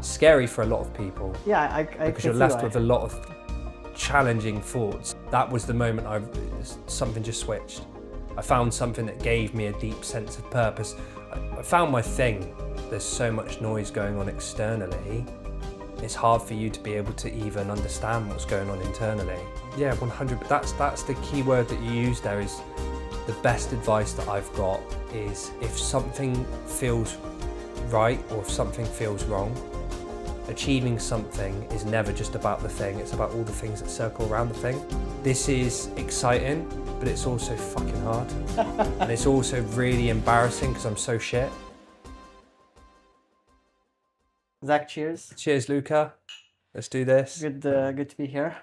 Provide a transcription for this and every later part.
scary for a lot of people. Yeah, I because you're left with a lot of challenging thoughts. That was the moment something just switched. I found something that gave me a deep sense of purpose. I found my thing. There's so much noise going on externally. It's hard for you to be able to even understand what's going on internally. Yeah, 100. That's the key word that you use there. Is the best advice that I've got is if something feels right or if something feels wrong, achieving something is never just about the thing, it's about all the things that circle around the thing. This is exciting, but it's also fucking hard. And it's also really embarrassing because I'm so shit. Zac, cheers. Cheers, Luca. Let's do this. Good to be here.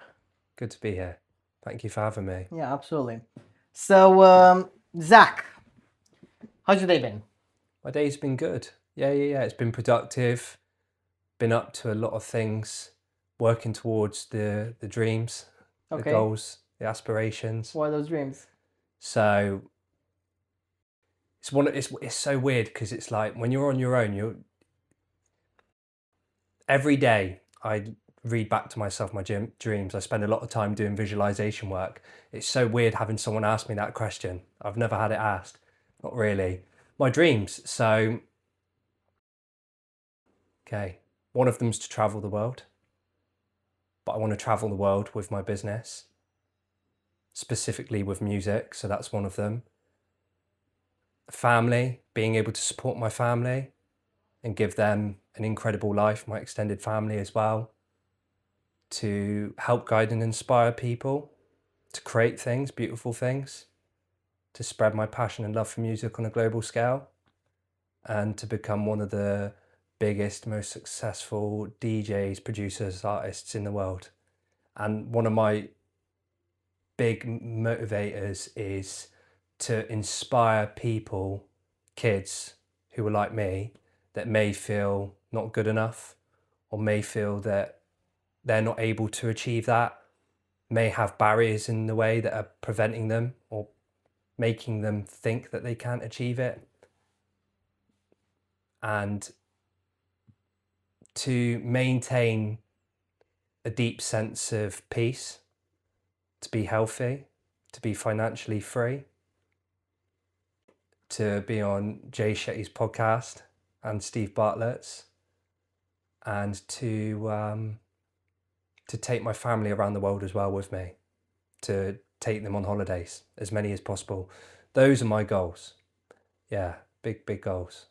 Good to be here. Thank you for having me. Yeah, absolutely. So, Zac, how's your day been? My day's been good. Yeah. It's been productive. Been up to a lot of things, working towards the dreams, the goals, the aspirations. What are those dreams? So it's so weird because it's like when you're on your own, every day I read back to myself my dreams. I spend a lot of time doing visualization work. It's so weird having someone ask me that question. I've never had it asked. Not really. My dreams. So, okay. One of them's to travel the world, but I want to travel the world with my business, specifically with music. So that's one of them. Family, being able to support my family and give them an incredible life, my extended family as well, to help guide and inspire people, to create things, beautiful things, to spread my passion and love for music on a global scale, and to become one of the biggest, most successful DJs, producers, artists in the world. And one of my big motivators is to inspire people, kids who are like me, that may feel not good enough or may feel that they're not able to achieve that, may have barriers in the way that are preventing them or making them think that they can't achieve it. And to maintain a deep sense of peace, to be healthy, to be financially free, to be on Jay Shetty's podcast and Steve Bartlett's, and to take my family around the world as well with me, to take them on holidays, as many as possible. Those are my goals. Yeah, big goals.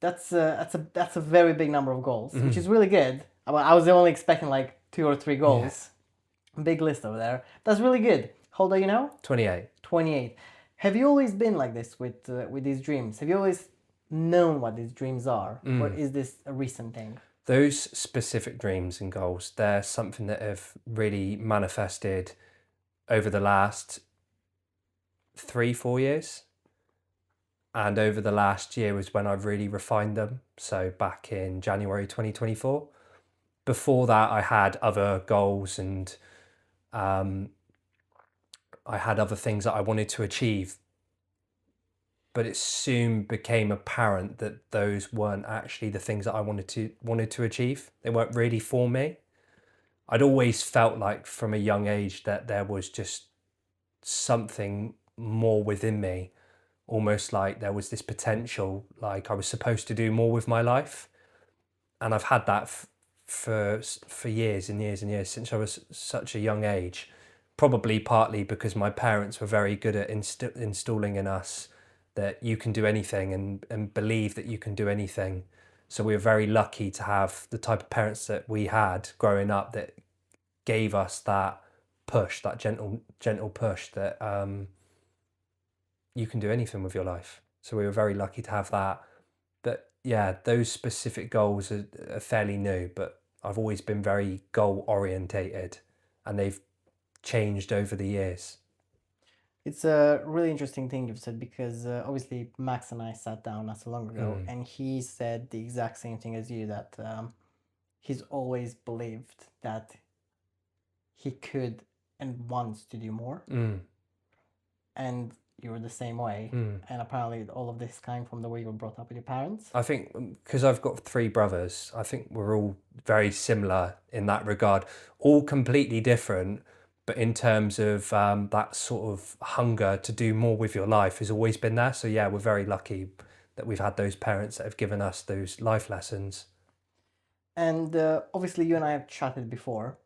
That's a very big number of goals, which is really good. I was only expecting like 2 or 3 goals. Yeah. Big list over there. That's really good. How old are you now? 28. 28. Have you always been like this with these dreams? Have you always known what these dreams are, or is this a recent thing? Those specific dreams and goals, they're something that have really manifested over the last 3-4 years. And over the last year was when I've really refined them. So back in January 2024. Before that, I had other goals and I had other things that I wanted to achieve. But it soon became apparent that those weren't actually the things that I wanted to achieve. They weren't really for me. I'd always felt like from a young age that there was just something more within me, almost like there was this potential, like I was supposed to do more with my life. And I've had that for years and years and years, since I was such a young age, probably partly because my parents were very good at installing in us that you can do anything and believe that you can do anything. So we were very lucky to have the type of parents that we had growing up that gave us that push, that gentle push that you can do anything with your life. So we were very lucky to have that. But yeah, those specific goals are fairly new, but I've always been very goal orientated and they've changed over the years. It's a really interesting thing you've said, because obviously Max and I sat down not so long ago and he said the exact same thing as you, that he's always believed that he could and wants to do more. And you were the same way, and apparently all of this came from the way you were brought up with your parents. I think because I've got 3 brothers, I think we're all very similar in that regard, all completely different, but in terms of that sort of hunger to do more with your life has always been there. So yeah, we're very lucky that we've had those parents that have given us those life lessons. And obviously, you and I have chatted before,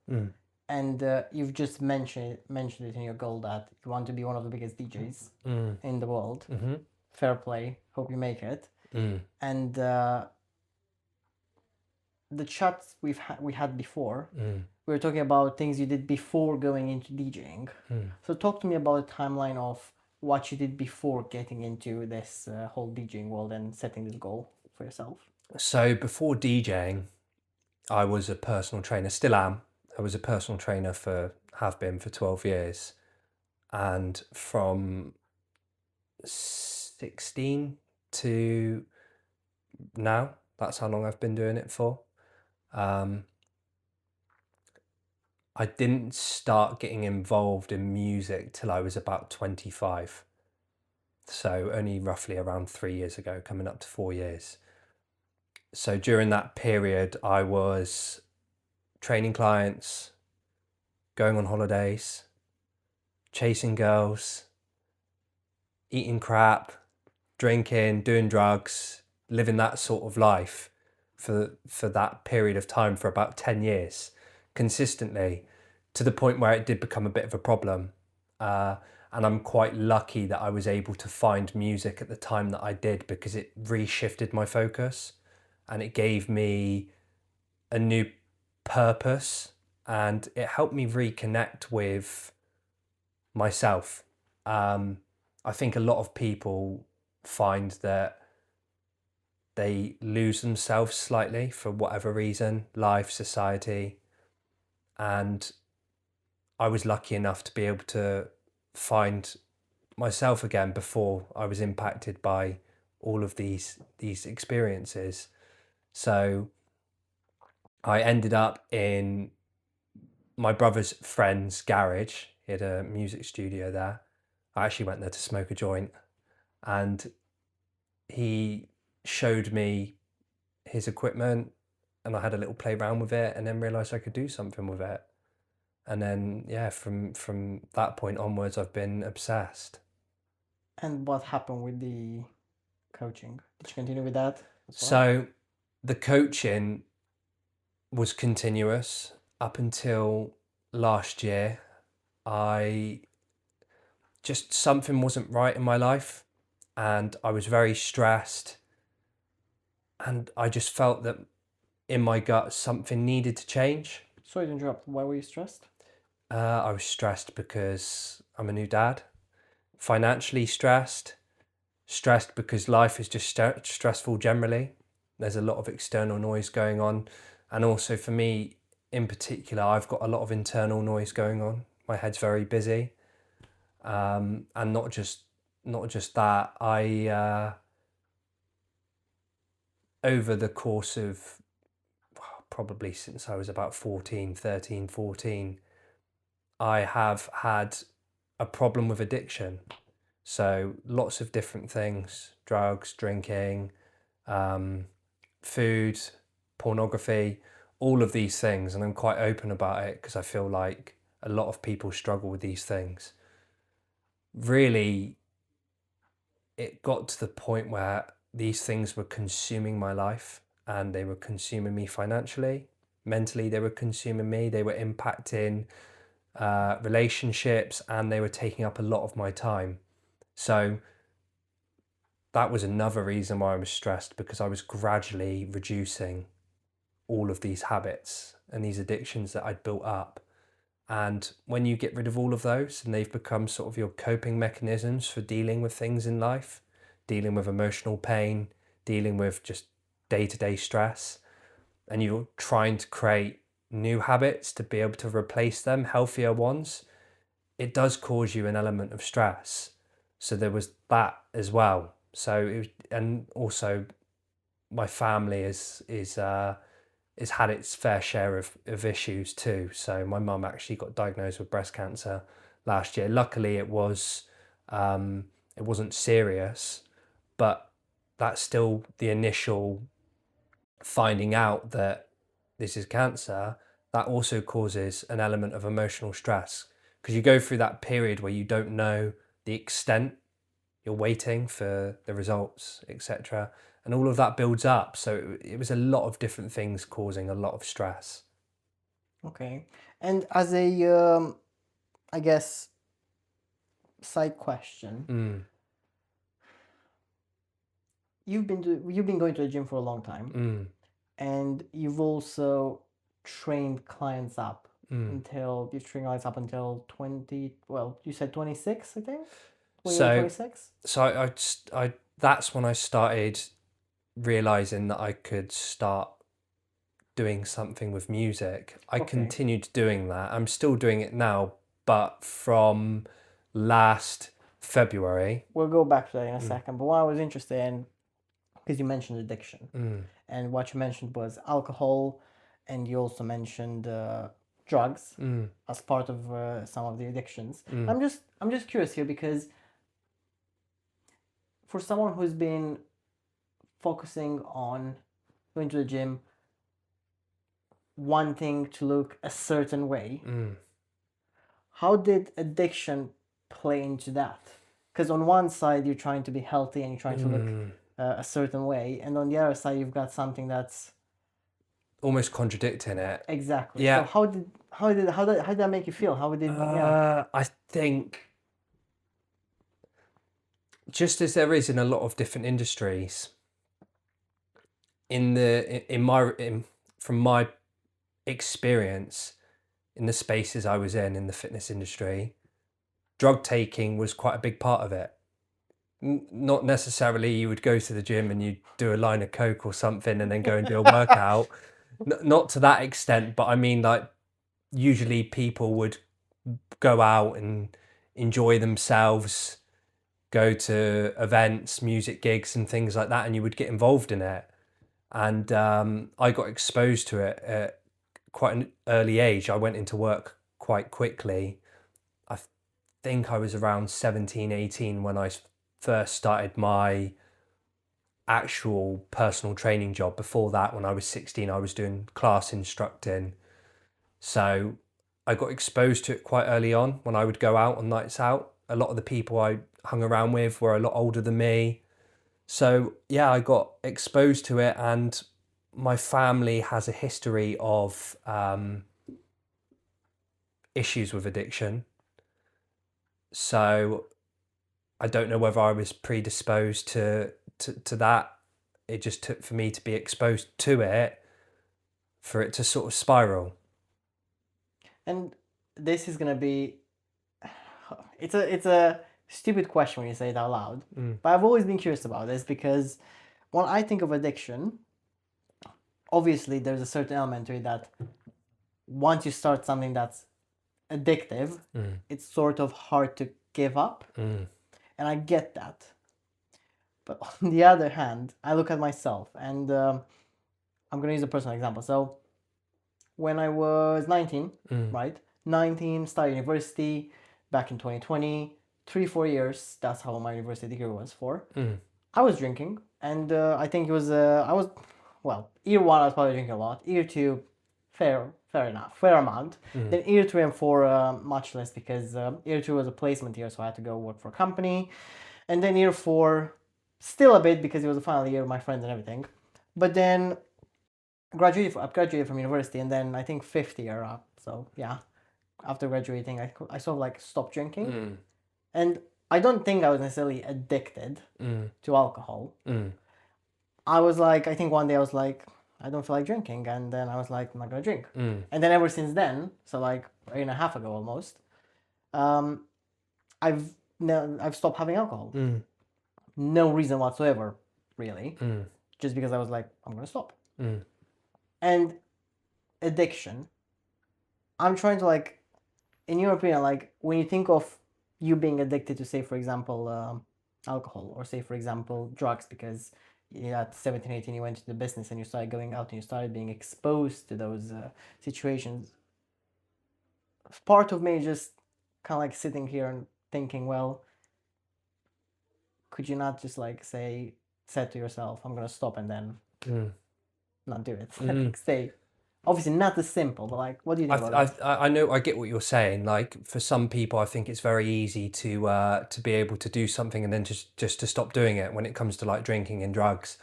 and you've just mentioned it in your goal that you want to be one of the biggest DJs in the world. Fair play. Hope you make it. And the chats we had before, we were talking about things you did before going into DJing. So talk to me about the timeline of what you did before getting into this whole DJing world and setting this goal for yourself. So before DJing, I was a personal trainer, still am. I was a personal trainer have been for 12 years. And from 16 to now, that's how long I've been doing it for. I didn't start getting involved in music till I was about 25. So only roughly around 3 years ago, coming up to 4 years. So during that period, I was training clients, going on holidays, chasing girls, eating crap, drinking, doing drugs, living that sort of life for that period of time for about 10 years consistently, to the point where it did become a bit of a problem. And I'm quite lucky that I was able to find music at the time that I did, because it reshifted my focus and it gave me a new purpose, and it helped me reconnect with myself. I think a lot of people find that they lose themselves slightly for whatever reason, life, society. And I was lucky enough to be able to find myself again before I was impacted by all of these experiences. So I ended up in my brother's friend's garage. He had a music studio there. I actually went there to smoke a joint, and he showed me his equipment, and I had a little play around with it, and then realized I could do something with it. And then, yeah, from that point onwards, I've been obsessed. And what happened with the coaching? Did you continue with that as well? So the coaching was continuous up until last year. Something wasn't right in my life, and I was very stressed, and I just felt that in my gut something needed to change. Sorry to interrupt. Why were you stressed? I was stressed because I'm a new dad, financially stressed because life is just stressful generally. There's a lot of external noise going on, and also for me in particular, I've got a lot of internal noise going on. My head's very busy, and not just that. I over the course of probably since I was about 13, 14, I have had a problem with addiction. So lots of different things: drugs, drinking, food, pornography, all of these things. And I'm quite open about it because I feel like a lot of people struggle with these things. Really, it got to the point where these things were consuming my life, and they were consuming me financially, mentally, they were consuming me, they were impacting relationships, and they were taking up a lot of my time. So that was another reason why I was stressed, because I was gradually reducing all of these habits and these addictions that I'd built up. And when you get rid of all of those and they've become sort of your coping mechanisms for dealing with things in life, dealing with emotional pain, dealing with just day-to-day stress, and you're trying to create new habits to be able to replace them, healthier ones, it does cause you an element of stress. So there was that as well. So and also my family is had its fair share of issues too. So my mum actually got diagnosed with breast cancer last year. Luckily, it was it wasn't serious, but that's still the initial finding out that this is cancer. That also causes an element of emotional stress, because you go through that period where you don't know the extent, you're waiting for the results, etc. And all of that builds up. So it was a lot of different things causing a lot of stress. Okay. And as a, I guess, side question, you've been going to the gym for a long time, and you've also trained clients up until you've trained clients up until 20. Well, you said 26, I think. When you were 26. So I that's when I started realizing that I could start doing something with music. I Okay. continued doing that. I'm still doing it now, but from last February. We'll go back to that in a second. But what I was interested in, because you mentioned addiction, and what you mentioned was alcohol, and you also mentioned drugs as part of some of the addictions. I'm just curious here, because for someone who's been focusing on going to the gym, wanting to look a certain way, how did addiction play into that? Because on one side you're trying to be healthy and you're trying to look a certain way, and on the other side you've got something that's almost contradicting it. Exactly. Yeah. So how did that make you feel? How did I think, just as there is in a lot of different industries, from my experience in the spaces I was in the fitness industry, drug taking was quite a big part of it. Not necessarily you would go to the gym and you do a line of coke or something and then go and do a workout. Not to that extent, but I mean, like, usually people would go out and enjoy themselves, go to events, music gigs and things like that, and you would get involved in it. And I got exposed to it at quite an early age. I went into work quite quickly. I think I was around 17, 18 when I first started my actual personal training job. Before that, when I was 16, I was doing class instructing. So I got exposed to it quite early on when I would go out on nights out. A lot of the people I hung around with were a lot older than me. So yeah, I got exposed to it, and my family has a history of issues with addiction. So I don't know whether I was predisposed to that. It just took for me to be exposed to it for it to sort of spiral. And this is gonna be, it's a stupid question when you say it out loud, but I've always been curious about this, because when I think of addiction, obviously there's a certain element to it that once you start something that's addictive, it's sort of hard to give up. And I get that. But on the other hand, I look at myself, and I'm going to use a personal example. So when I was 19, right? 19, started university back in 2020, 3-4 years. That's how my university degree was for. I was drinking, and I think it was, year one I was probably drinking a lot. Year two, fair enough, fair amount. Then year 3 and 4, much less, because year 2 was a placement year, so I had to go work for a company. And then year 4, still a bit, because it was the final year with my friends and everything. But then I graduated from university, and then I think 5th year up. So yeah, after graduating, I sort of like stopped drinking. And I don't think I was necessarily addicted to alcohol. I was like, I think one day I was like, I don't feel like drinking, and then I was like, I'm not gonna drink. And then ever since then, so like a year and a half ago almost, I've stopped having alcohol. No reason whatsoever, really, just because I was like, I'm gonna stop. And addiction, I'm trying to, like, in your opinion, like, when you think of you being addicted to, say, for example, alcohol, or say, for example, drugs, because at 17, 18, you went into the business and you started going out and you started being exposed to those situations. Part of me just kind of like sitting here and thinking, well, could you not just like said to yourself, I'm gonna stop and then not do it? Like say, obviously not as simple, but like, what do you think about that? I know, I get what you're saying. Like for some people, I think it's very easy to be able to do something and then just to stop doing it when it comes to like drinking and drugs.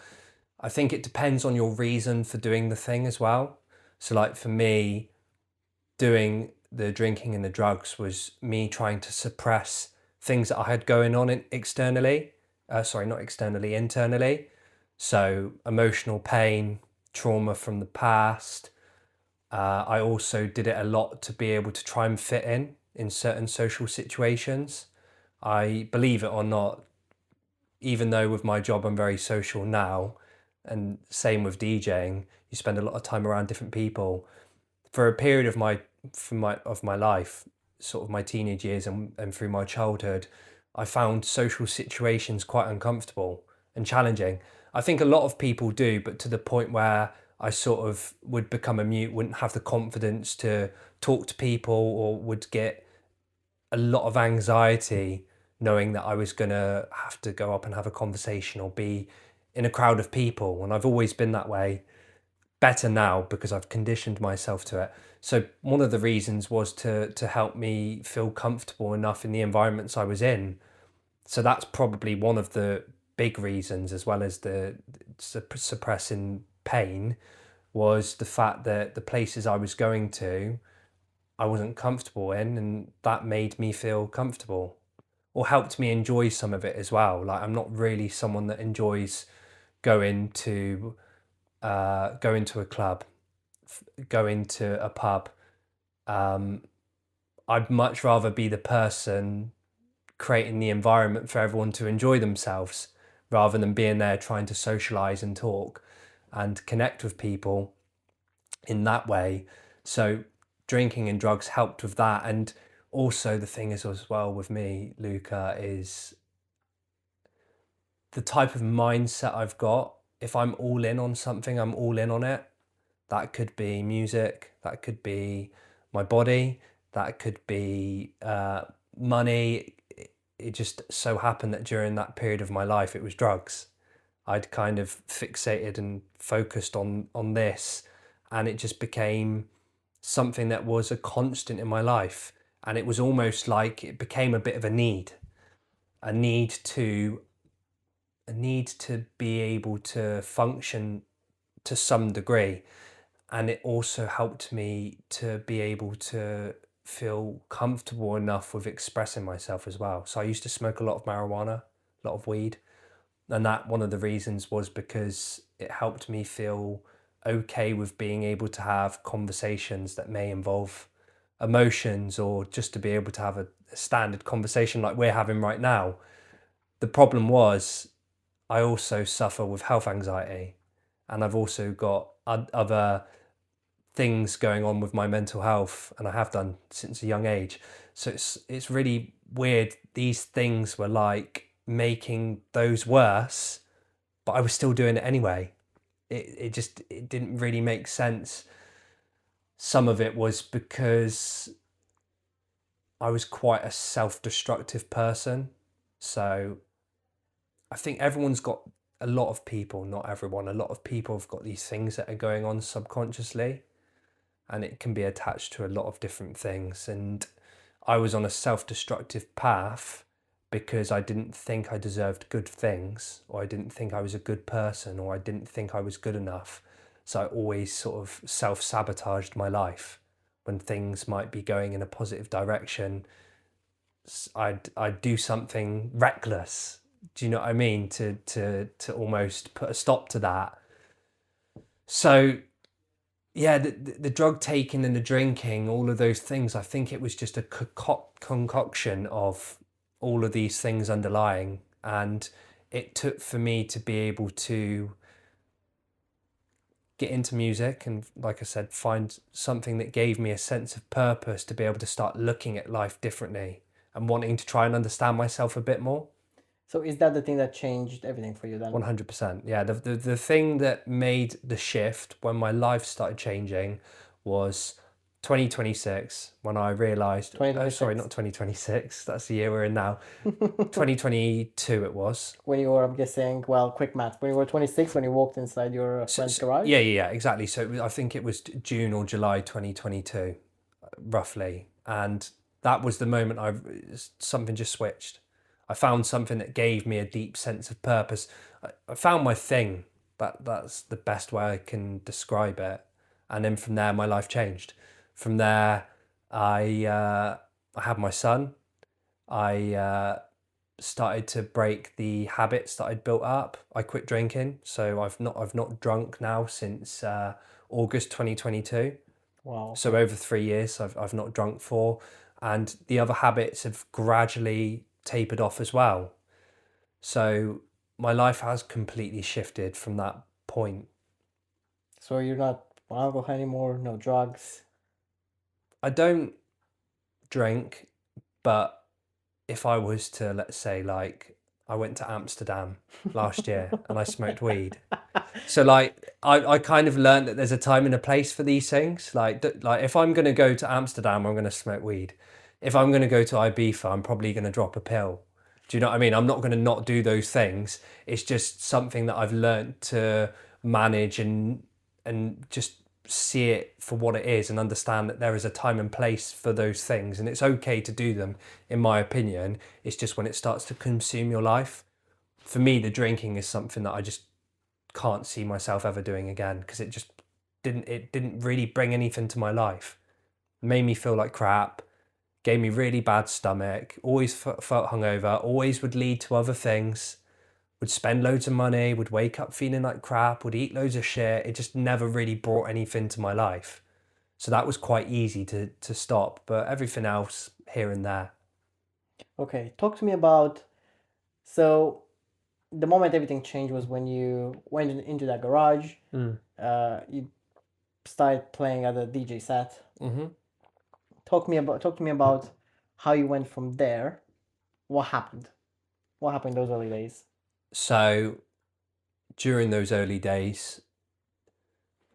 I think it depends on your reason for doing the thing as well. So like for me, doing the drinking and the drugs was me trying to suppress things that I had going on externally. Sorry, not externally, internally. So emotional pain, trauma from the past. I also did it a lot to be able to try and fit in certain social situations. I believe it or not, even though with my job I'm very social now, and same with DJing, you spend a lot of time around different people. For a period of my life, sort of my teenage years and through my childhood, I found social situations quite uncomfortable and challenging. I think a lot of people do, but to the point where I sort of would become a mute, wouldn't have the confidence to talk to people, or would get a lot of anxiety knowing that I was going to have to go up and have a conversation or be in a crowd of people. And I've always been that way. Better now because I've conditioned myself to it. So one of the reasons was to help me feel comfortable enough in the environments I was in. So that's probably one of the big reasons, as well as the suppressing pain, was the fact that the places I was going to, I wasn't comfortable in, and that made me feel comfortable or helped me enjoy some of it as well. Like I'm not really someone that enjoys going to a club, go into a pub. I'd much rather be the person creating the environment for everyone to enjoy themselves rather than being there trying to socialize and talk and connect with people in that way. So drinking and drugs helped with that. And also the thing is as well with me, Luca, is the type of mindset I've got. If I'm all in on something, I'm all in on it. That could be music, that could be my body, that could be money. It just so happened that during that period of my life, it was drugs. I'd kind of fixated and focused on this, and it just became something that was a constant in my life. And it was almost like it became a bit of a need to be able to function to some degree. And it also helped me to be able to feel comfortable enough with expressing myself as well. So I used to smoke a lot of marijuana, a lot of weed. And that one of the reasons was because it helped me feel okay with being able to have conversations that may involve emotions, or just to be able to have a standard conversation like we're having right now. The problem was I also suffer with health anxiety, and I've also got other things going on with my mental health, and I have done since a young age. So it's really weird. These things were like making those worse, but I was still doing it anyway. It didn't really make sense. Some of it was because I was quite a self-destructive person. So I think everyone's got, a lot of people, not everyone, a lot of people have got these things that are going on subconsciously, and it can be attached to a lot of different things. And I was on a self-destructive path because I didn't think I deserved good things, or I didn't think I was a good person, or I didn't think I was good enough. So I always sort of self-sabotaged my life. When things might be going in a positive direction, I'd do something reckless. Do you know what I mean? To almost put a stop to that. So yeah, the drug taking and the drinking, all of those things, I think it was just a concoction of all of these things underlying. And it took for me to be able to get into music and, like I said, find something that gave me a sense of purpose, to be able to start looking at life differently and wanting to try and understand myself a bit more. So is that the thing that changed everything for you then? 100%. Yeah, the thing that made the shift when my life started changing was 2026, when I realised, sorry, 2026. not 2026, that's the year we're in now. 2022 it was. When you were, I'm guessing, well, quick math, when you were 26, when you walked inside your friend's garage? Yeah, exactly. So I think it was June or July 2022, roughly. And that was the moment something just switched. I found something that gave me a deep sense of purpose. I found my thing. That's the best way I can describe it. And then from there, my life changed. From there, I had my son. I started to break the habits that I'd built up. I quit drinking, so I've not drunk now since August 2022. Wow. So over 3 years, I've not drunk for, and the other habits have gradually tapered off as well. So my life has completely shifted from that point. So you're not on alcohol anymore, no drugs. I don't drink, but if I was to, let's say, like, I went to Amsterdam last year and I smoked weed. So like I kind of learned that there's a time and a place for these things. Like if I'm going to go to Amsterdam, I'm going to smoke weed. If I'm going to go to Ibiza, I'm probably going to drop a pill. Do you know what I mean? I'm not going to not do those things. It's just something that I've learned to manage and just see it for what it is and understand that there is a time and place for those things, and it's okay to do them, in my opinion. It's just when it starts to consume your life. For me, the drinking is something that I just can't see myself ever doing again, because it didn't really bring anything to my life. It made me feel like crap, gave me really bad stomach, always felt hungover, always would lead to other things, would spend loads of money, would wake up feeling like crap, would eat loads of shit. It just never really brought anything to my life. So that was quite easy to stop, but everything else here and there. Okay, talk to me about, so the moment everything changed was when you went into that garage. You started playing at a DJ set. Mm-hmm. Talk to me about how you went from there. What happened? What happened those early days? So during those early days,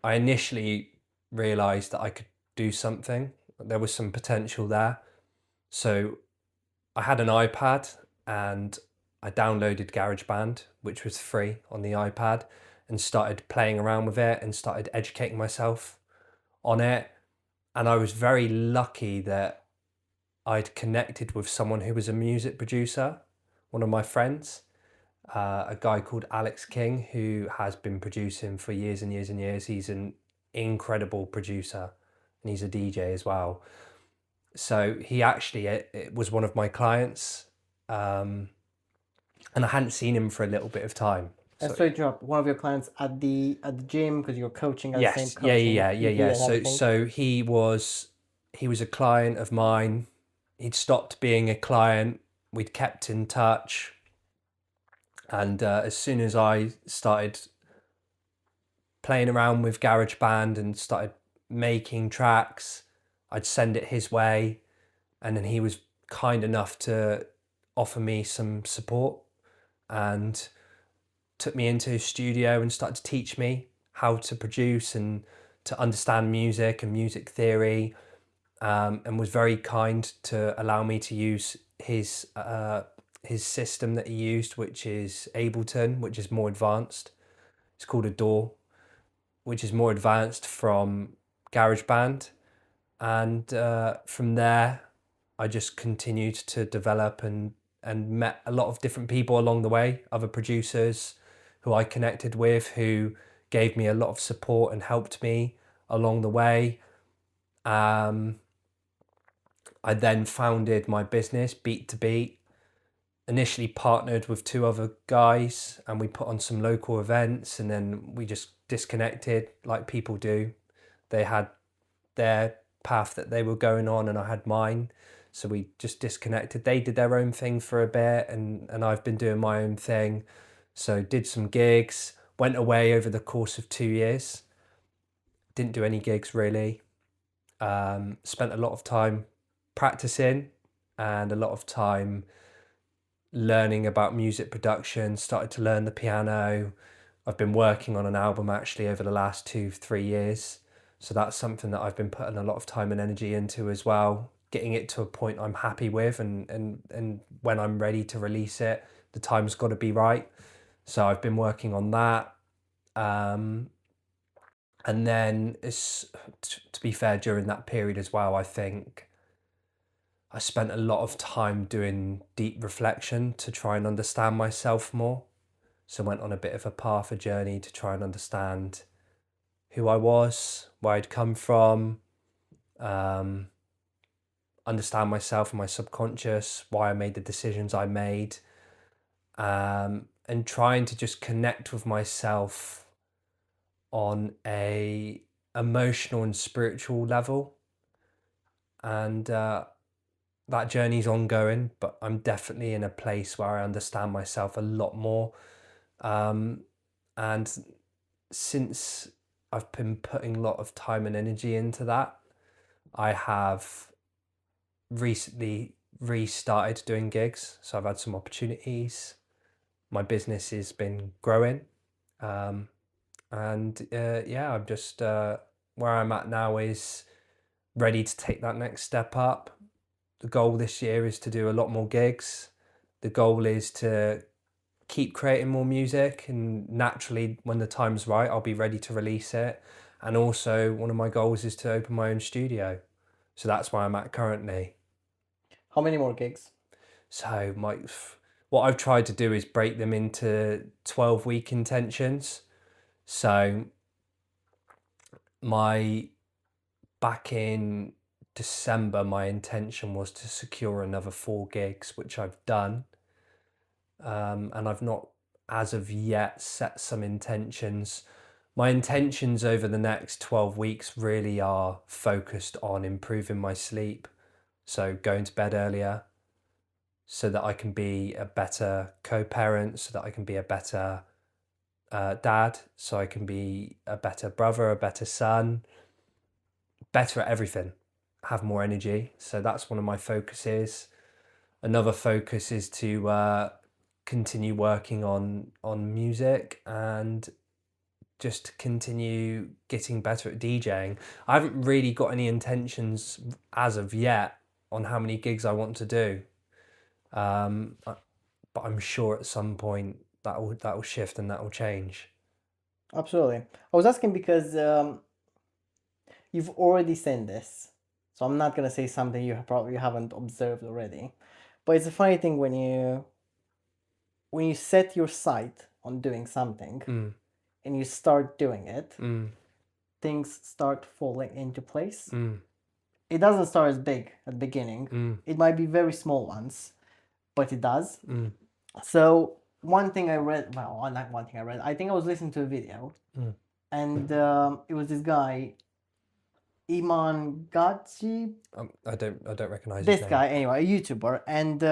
I initially realised that I could do something. There was some potential there. So I had an iPad and I downloaded GarageBand, which was free on the iPad, and started playing around with it and started educating myself on it. And I was very lucky that I'd connected with someone who was a music producer, one of my friends, a guy called Alex King, who has been producing for years and years and years. He's an incredible producer and he's a DJ as well. So he actually it was one of my clients, and I hadn't seen him for a little bit of time. And so you dropped one of your clients at the gym because you're coaching at the same Yes, coaching yeah. and everything. So he was a client of mine. He'd stopped being a client. We'd kept in touch, and as soon as I started playing around with GarageBand and started making tracks, I'd send it his way, and then he was kind enough to offer me some support and took me into his studio and started to teach me how to produce and to understand music and music theory, and was very kind to allow me to use his system that he used, which is Ableton, which is more advanced. It's called a DAW, which is more advanced from GarageBand. And from there, I just continued to develop and met a lot of different people along the way, other producers who I connected with, who gave me a lot of support and helped me along the way. I then founded my business, Beat to Beat. Initially partnered with two other guys and we put on some local events, and then we just disconnected like people do. They had their path that they were going on and I had mine. So we just disconnected. They did their own thing for a bit and I've been doing my own thing. So did some gigs, went away over the course of 2 years. Didn't do any gigs really. Spent a lot of time practicing and a lot of time learning about music production, started to learn the piano. I've been working on an album actually over the last 2-3 years. So that's something that I've been putting a lot of time and energy into as well, getting it to a point I'm happy with, and when I'm ready to release it, the time's got to be right. So I've been working on that. And then, to be fair, during that period as well, I think I spent a lot of time doing deep reflection to try and understand myself more. So I went on a bit of a journey to try and understand who I was, where I'd come from, understand myself and my subconscious, why I made the decisions I made, and trying to just connect with myself on a emotional and spiritual level. And that journey's ongoing, but I'm definitely in a place where I understand myself a lot more. And since I've been putting a lot of time and energy into that, I have recently restarted doing gigs. So I've had some opportunities. My business has been growing. Yeah, I'm just where I'm at now is ready to take that next step up. The goal this year is to do a lot more gigs. The goal is to keep creating more music, and naturally, when the time's right, I'll be ready to release it. And also, one of my goals is to open my own studio. So that's where I'm at currently. How many more gigs? So what I've tried to do is break them into 12-week intentions. So back in December, my intention was to secure another 4 gigs, which I've done. And I've not, as of yet, set some intentions. My intentions over the next 12 weeks really are focused on improving my sleep. So going to bed earlier so that I can be a better co-parent, so that I can be a better dad, so I can be a better brother, a better son, better at everything, have more energy. So that's one of my focuses. Another focus is to continue working on music and just continue getting better at DJing. I haven't really got any intentions as of yet on how many gigs I want to do, but I'm sure at some point that will shift and that will change. Absolutely. I was asking because you've already seen this, so I'm not gonna say something you probably haven't observed already. But it's a funny thing when you set your sight on doing something and you start doing it, things start falling into place. It doesn't start as big at the beginning. It might be very small ones, but it does. So one thing I read, well, not one thing I read, I think I was listening to a video, and it was this guy, Iman Gachi. I don't recognize This his name. guy, anyway, a YouTuber, and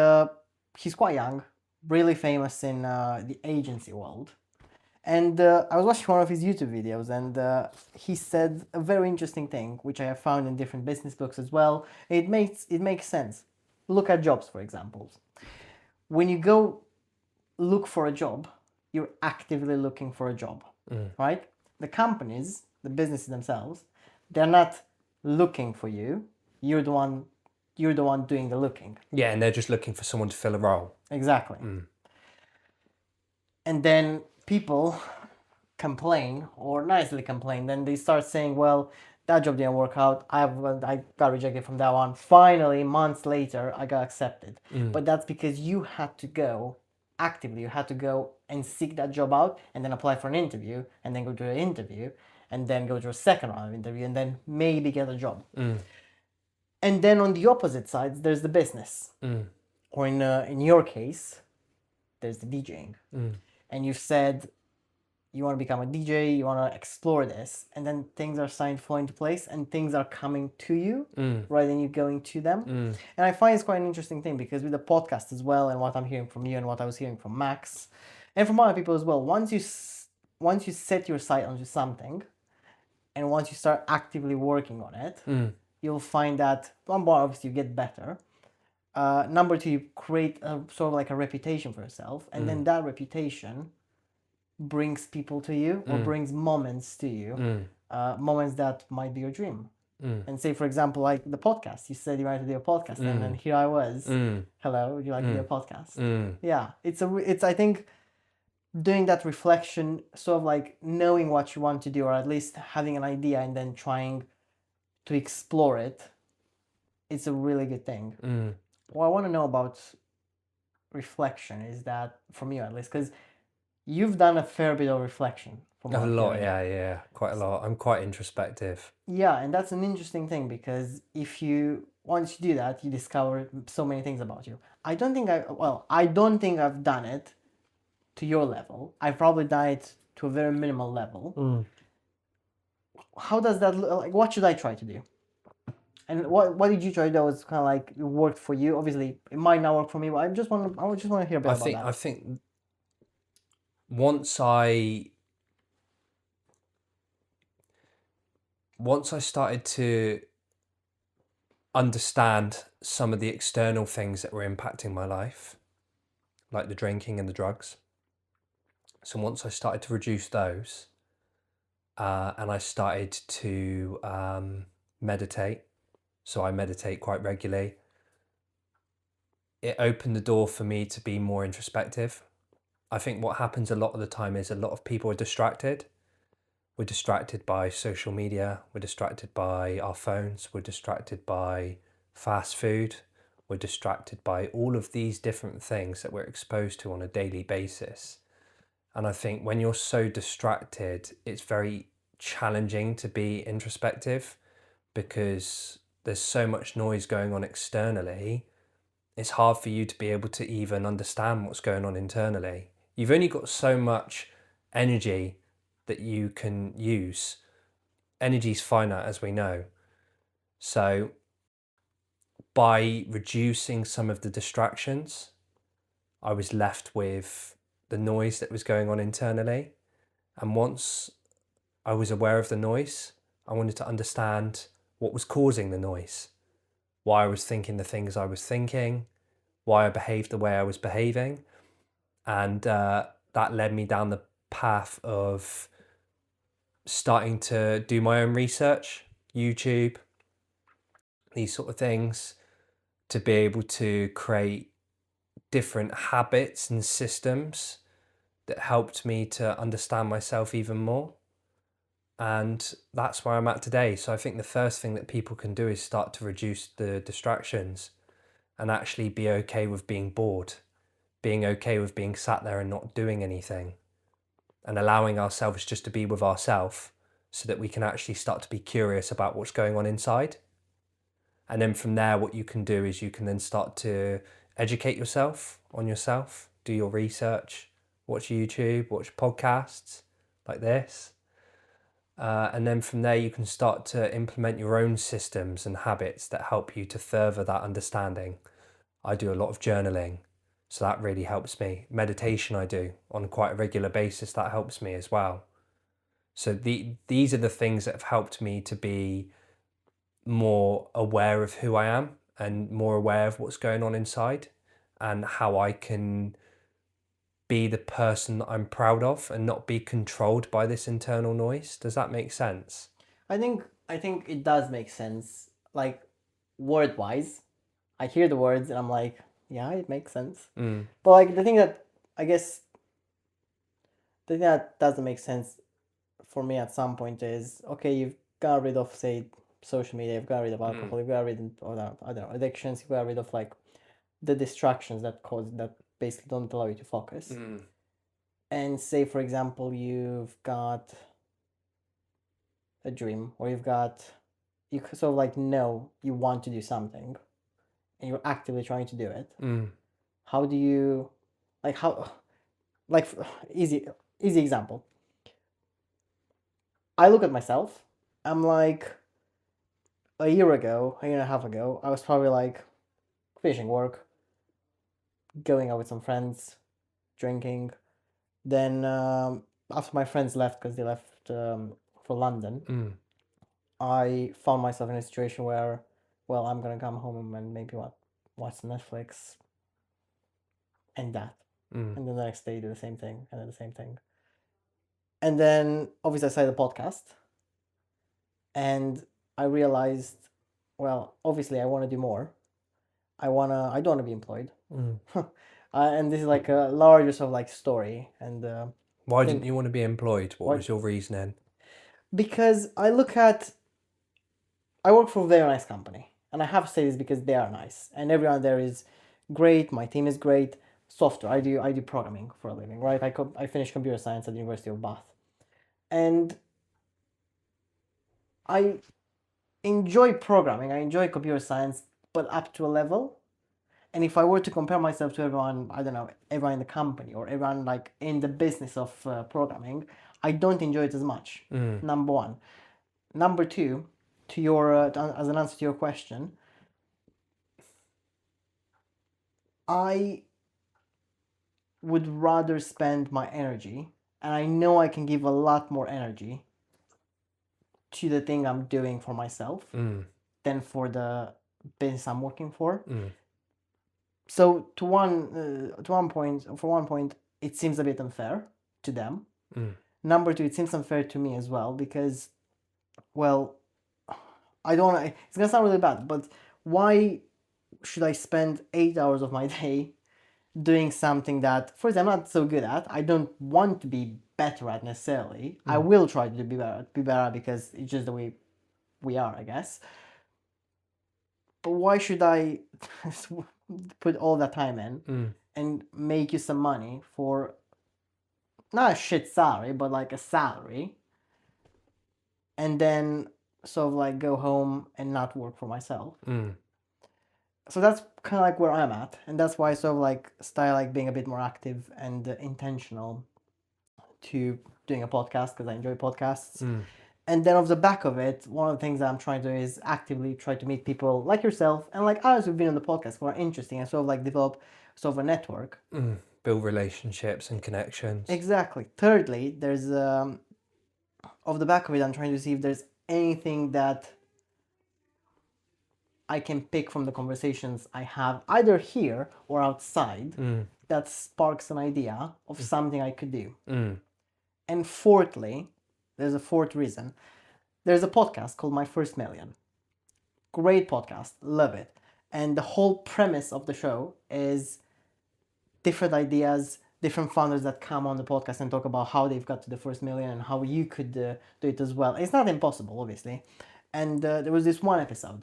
he's quite young, really famous in the agency world. And I was watching one of his YouTube videos, and he said a very interesting thing, which I have found in different business books as well. It makes sense. Look at jobs, for example. When you go look for a job, you're actively looking for a job, right? The companies, the businesses themselves, they're not looking for you. You're the one doing the looking. Yeah, and they're just looking for someone to fill a role. Exactly. And then people complain, or nicely complain, then they start saying, well, that job didn't work out, I got rejected from that one, finally months later I got accepted. But that's because you had to go actively, you had to go and seek that job out, and then apply for an interview, and then go to an interview, and then go to a second round of interview, and then maybe get a job. And then on the opposite side, there's the business, or in your case, there's the DJing. And you've said you want to become a DJ, you want to explore this, and then things are starting to fall into place, and things are coming to you rather than you going to them. And I find it's quite an interesting thing, because with the podcast as well, and what I'm hearing from you and what I was hearing from Max and from other people as well, once you set your sight onto something, and once you start actively working on it, you'll find that, number one, obviously you get better. Number two, you create a sort of like a reputation for yourself, and then that reputation brings people to you, or brings moments to you, moments that might be your dream. Mm. And say, for example, like the podcast. You said you wanted to do a podcast, and then here I was. Hello, would you like to do a podcast? Yeah, it's I think doing that reflection, sort of like knowing what you want to do, or at least having an idea and then trying to explore it. It's a really good thing. What I want to know about reflection is that, from you at least, because you've done a fair bit of reflection. From A lot, yeah, quite a lot. I'm quite introspective. Yeah, and that's an interesting thing, because once you do that, you discover so many things about you. I don't think I've done it to your level. I've probably done it to a very minimal level. How does that look like? What should I try to do? And what did you try that was kind of like it worked for you? Obviously, it might not work for me, but I just want to hear a bit about that. I think once I started to understand some of the external things that were impacting my life, like the drinking and the drugs. So once I started to reduce those, and I started to meditate, so I meditate quite regularly, it opened the door for me to be more introspective. I think what happens a lot of the time is a lot of people are distracted. We're distracted by social media, we're distracted by our phones, we're distracted by fast food, we're distracted by all of these different things that we're exposed to on a daily basis. And I think when you're so distracted, it's very challenging to be introspective, because there's so much noise going on externally. It's hard for you to be able to even understand what's going on internally. You've only got so much energy that you can use. Energy's finite, as we know. So by reducing some of the distractions, I was left with the noise that was going on internally. And once I was aware of the noise, I wanted to understand what was causing the noise, why I was thinking the things I was thinking, why I behaved the way I was behaving. And that led me down the path of starting to do my own research, YouTube, these sort of things, to be able to create different habits and systems that helped me to understand myself even more. And that's where I'm at today. So I think the first thing that people can do is start to reduce the distractions and actually be okay with being bored, being okay with being sat there and not doing anything, and allowing ourselves just to be with ourselves, so that we can actually start to be curious about what's going on inside. And then from there, what you can do is you can then start to educate yourself on yourself, do your research, watch YouTube, watch podcasts like this. And then from there, you can start to implement your own systems and habits that help you to further that understanding. I do a lot of journaling, so that really helps me. Meditation I do on quite a regular basis, that helps me as well. So these are the things that have helped me to be more aware of who I am and more aware of what's going on inside, and how I can be the person that I'm proud of and not be controlled by this internal noise. Does that make sense? I think it does make sense. Like, word wise, I hear the words and I'm like, yeah, it makes sense. But like the thing that doesn't make sense for me at some point is, okay, you've got rid of, say, social media, you've got rid of alcohol, you've got rid of, I don't know, addictions, you've got rid of like the distractions that basically don't allow you to focus. And say, for example, you've got a dream, or you sort of like know you want to do something and you're actively trying to do it. How do you, easy example. I look at myself, I'm like, a year and a half ago, I was probably like finishing work, going out with some friends, drinking. Then after my friends left, because they left for London, I found myself in a situation where, well, I'm gonna come home and maybe watch Netflix, and that, and then the next day do the same thing, and then the same thing, and then obviously I started the podcast, And I realized, well, obviously I want to do more. I don't want to be employed. And this is like a larger sort of like story. And why didn't you want to be employed? What why- was your reasoning? because I work for a very nice company, and I have to say this because they are nice, and everyone there is great. My team is great. Software. I do programming for a living, right? I finished computer science at the University of Bath, and I enjoy programming. I enjoy computer science, but up to a level. And if I were to compare myself to everyone, I don't know, everyone in the company or everyone like in the business of programming, I don't enjoy it as much. Number one. Number two, to your as an answer to your question, I would rather spend my energy, and I know I can give a lot more energy to the thing I'm doing for myself than for the business I'm working for. So to one point, it seems a bit unfair to them. Number two, it seems unfair to me as well because, well, I don't. It's gonna sound really bad, but why should I spend 8 hours of my day doing something that, first, I'm not so good at? I don't want to be better at necessarily. I will try to be better because it's just the way we are, I guess. But why should I put all that time in and make you some money for not a shit salary, but like a salary, and then sort of like go home and not work for myself? So that's kind of like where I'm at, and that's why I sort of like style like being a bit more active and intentional to doing a podcast because I enjoy podcasts. And then off the back of it, one of the things that I'm trying to do is actively try to meet people like yourself and like others who've been on the podcast who are interesting and sort of like develop sort of a network. Build relationships and connections. Exactly. Thirdly, there's off the back of it, I'm trying to see if there's anything that I can pick from the conversations I have either here or outside that sparks an idea of something I could do. And fourthly, there's a fourth reason. There's a podcast called My First Million. Great podcast, love it. And the whole premise of the show is different ideas, different founders that come on the podcast and talk about how they've got to the first million and how you could do it as well. It's not impossible, obviously. And there was this one episode,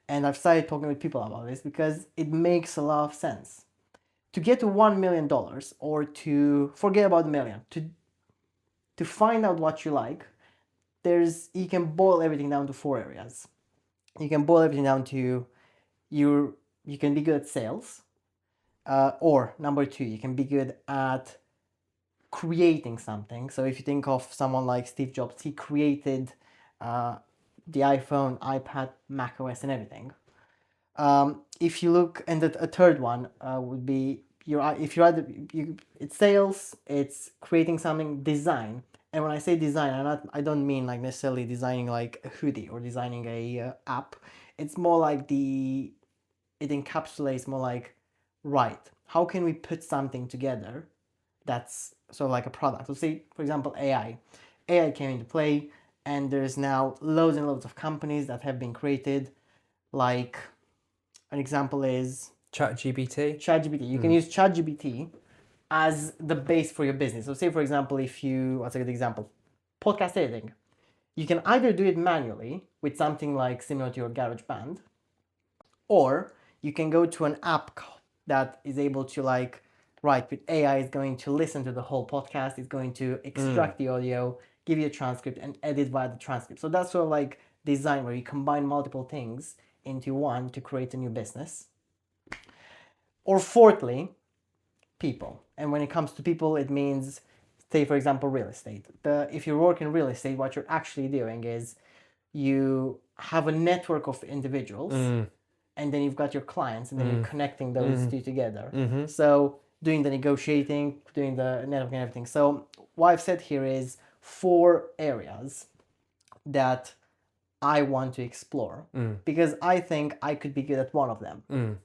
and I've started talking with people about this because it makes a lot of sense. To get to $1 million, or to forget about the million, to find out what you like, you can boil everything down to 4 areas. You can boil everything down to you can be good at sales, or number 2, you can be good at creating something. So if you think of someone like Steve Jobs, he created the iPhone, iPad, Mac OS, and everything. If you look, and a third one would be it's sales, it's creating something, design. And when I say design, I don't mean like necessarily designing like a hoodie or designing a app. It's more like it encapsulates more like, right, how can we put something together that's sort of like a product? So say, for example, AI came into play, and there's now loads and loads of companies that have been created. Like an example is ChatGPT. You can use ChatGPT as the base for your business. So say, for example, what's a good example? Podcast editing. You can either do it manually with something like similar to your GarageBand, or you can go to an app that is able to like, right, with AI is going to listen to the whole podcast, it's going to extract the audio, give you a transcript, and edit via the transcript. So that's sort of like design where you combine multiple things into one to create a new business. Or fourthly, people. And when it comes to people, it means, say, for example, real estate. If you work in real estate, what you're actually doing is you have a network of individuals, and then you've got your clients, and then you're connecting those two together. So doing the negotiating, doing the networking and everything. So what I've said here is 4 areas that I want to explore because I think I could be good at one of them.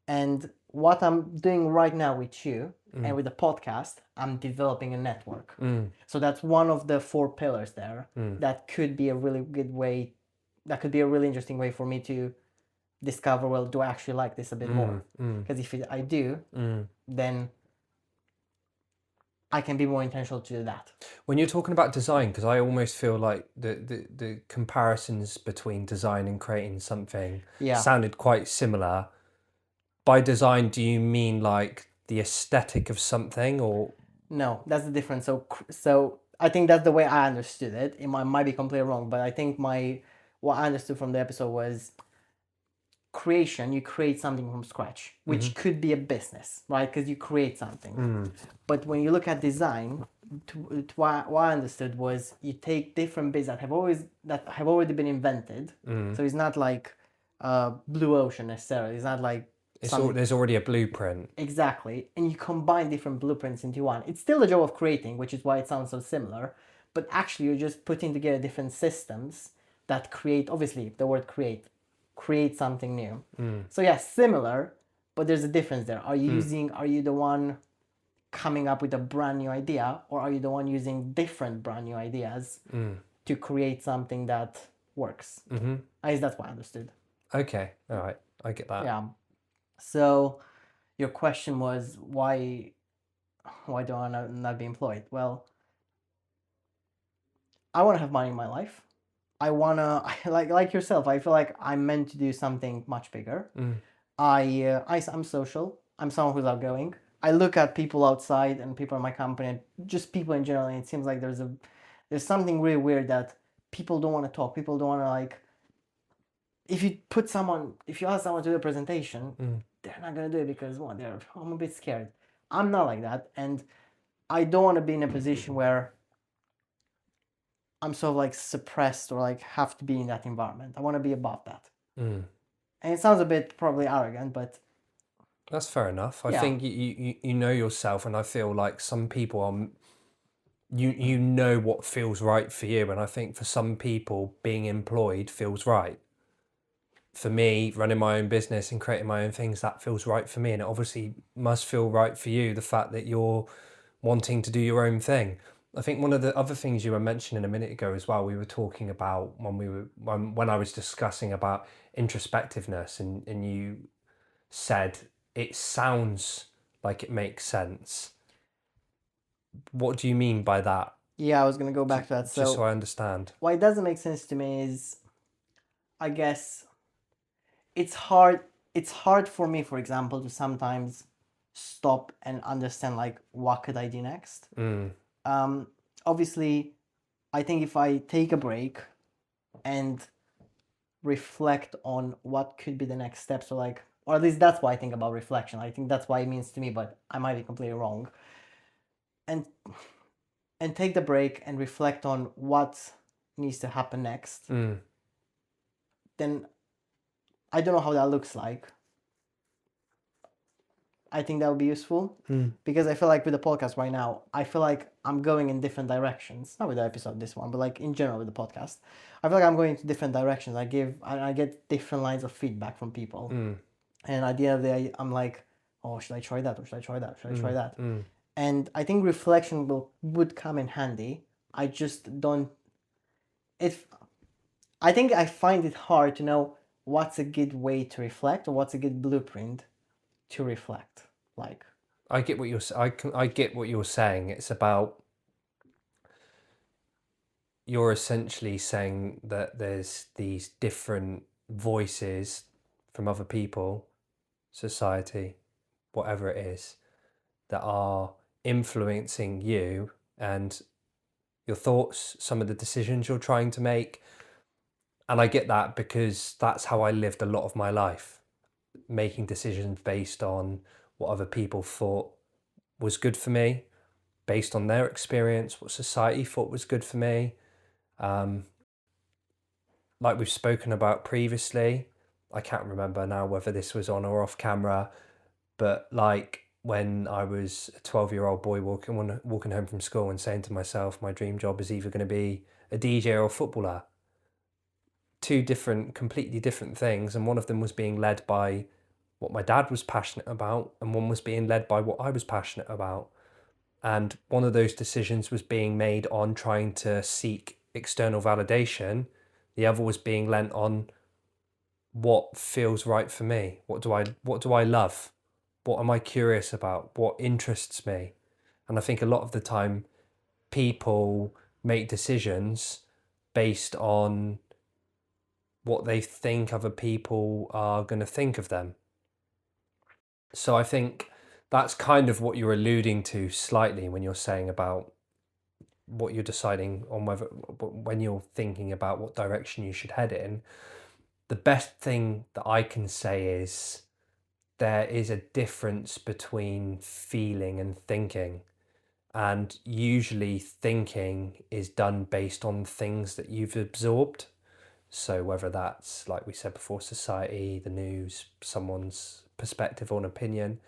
And what I'm doing right now with you and with the podcast, I'm developing a network. So that's one of the 4 pillars there. That could be a really good way, that could be a really interesting way for me to discover, well, do I actually like this a bit more? Because if I do, then I can be more intentional to do that. When you're talking about design, because I almost feel like the comparisons between design and creating something sounded quite similar. By design, do you mean like the aesthetic of something, or? No, that's the difference. So I think that's the way I understood it. It might be completely wrong, but I think what I understood from the episode was creation. You create something from scratch, which could be a business, right? Because you create something. But when you look at design, what I understood was you take different bits that have already been invented. So it's not like blue ocean necessarily. It's not like There's already a blueprint. Exactly. And you combine different blueprints into one. It's still the job of creating, which is why it sounds so similar. But actually, you're just putting together different systems that create, obviously, the word create something new. So, yeah, similar, but there's a difference there. Are you the one coming up with a brand new idea, or are you the one using different brand new ideas to create something that works? I guess that's what I understood. Okay. All right. I get that. Yeah. So your question was why do I not be employed? Well, I want to have money in my life. I wanna like yourself. I feel like I'm meant to do something much bigger. I'm social. I'm someone who's outgoing. I look at people outside and people in my company, and just people in general, and it seems like there's something really weird that people don't want to talk. People don't want to like. If you ask someone to do a presentation, they're not gonna do it because I'm a bit scared. I'm not like that, and I don't want to be in a position where I'm sort of like suppressed or like have to be in that environment. I want to be above that. And it sounds a bit probably arrogant, but that's fair enough. I think you know yourself, and I feel like some people are. You know what feels right for you, and I think for some people being employed feels right. For me, running my own business and creating my own things, that feels right for me, and it obviously must feel right for you, the fact that you're wanting to do your own thing. I think one of the other things you were mentioning a minute ago as well, we were talking about when I was discussing about introspectiveness, and you said it sounds like it makes sense. What do you mean by that? Yeah, I was gonna go back to that. Just so I understand. Why it doesn't make sense to me is, I guess, it's hard. It's hard for me, for example, to sometimes stop and understand like what could I do next. Obviously, I think if I take a break and reflect on what could be the next steps, or at least that's why I think about reflection. I think that's why it means to me, but I might be completely wrong. And take the break and reflect on what needs to happen next. Then I don't know how that looks like. I think that would be useful because I feel like with the podcast right now, I feel like I'm going in different directions. Not with the episode, this one, but like in general with the podcast, I feel like I'm going to different directions. I get different lines of feedback from people, and at the end of the day, I'm like, oh, should I try that or should I try that? Should I try that? And I think reflection would come in handy. I just don't. I think I find it hard to know what's a good way to reflect or what's a good blueprint to reflect. Like, I get what I get what you're saying. It's about, you're essentially saying that there's these different voices from other people, society, whatever it is, that are influencing you and your thoughts, some of the decisions you're trying to make. And I get that because that's how I lived a lot of my life, making decisions based on what other people thought was good for me, based on their experience, what society thought was good for me. Like we've spoken about previously, I can't remember now whether this was on or off camera, but like when I was a 12-year-old boy walking home from school and saying to myself, my dream job is either going to be a DJ or a footballer. Two completely different things, and one of them was being led by what my dad was passionate about, and one was being led by what I was passionate about. And one of those decisions was being made on trying to seek external validation. The other was being lent on what feels right for me. What do I love? What am I curious about? What interests me? And I think a lot of the time people make decisions based on what they think other people are going to think of them. So I think that's kind of what you're alluding to slightly when you're saying about what you're deciding on, whether when you're thinking about what direction you should head in. The best thing that I can say is there is a difference between feeling and thinking. And usually thinking is done based on things that you've absorbed. So whether that's, like we said before, society, the news, someone's perspective or an opinion.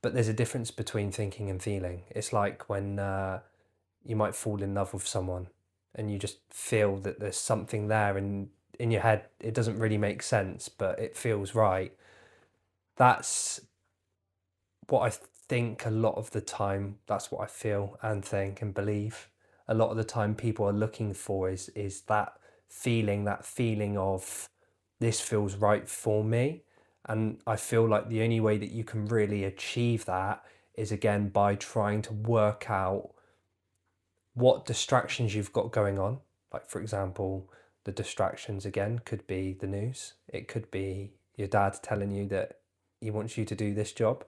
But there's a difference between thinking and feeling. It's like when you might fall in love with someone and you just feel that there's something there, and in your head it doesn't really make sense, but it feels right. That's what I think a lot of the time. That's what I feel and think and believe. A lot of the time people are looking for is that feeling of this feels right for me. And I feel like the only way that you can really achieve that is, again, by trying to work out what distractions you've got going on. Like, for example, the distractions, again, could be the news. It could be your dad telling you that he wants you to do this job,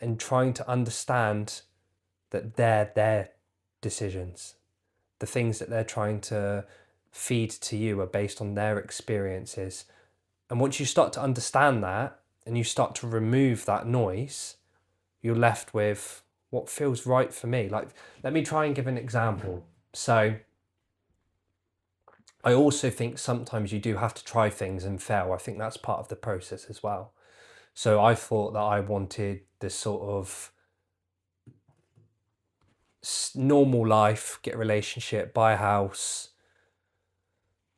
and trying to understand that they're their decisions. The things that they're trying to feed to you are based on their experiences. And once you start to understand that and you start to remove that noise, you're left with what feels right for me. Like, let me try and give an example. So I also think sometimes you do have to try things and fail. I think that's part of the process as well. So I thought that I wanted this sort of normal life, get a relationship, buy a house,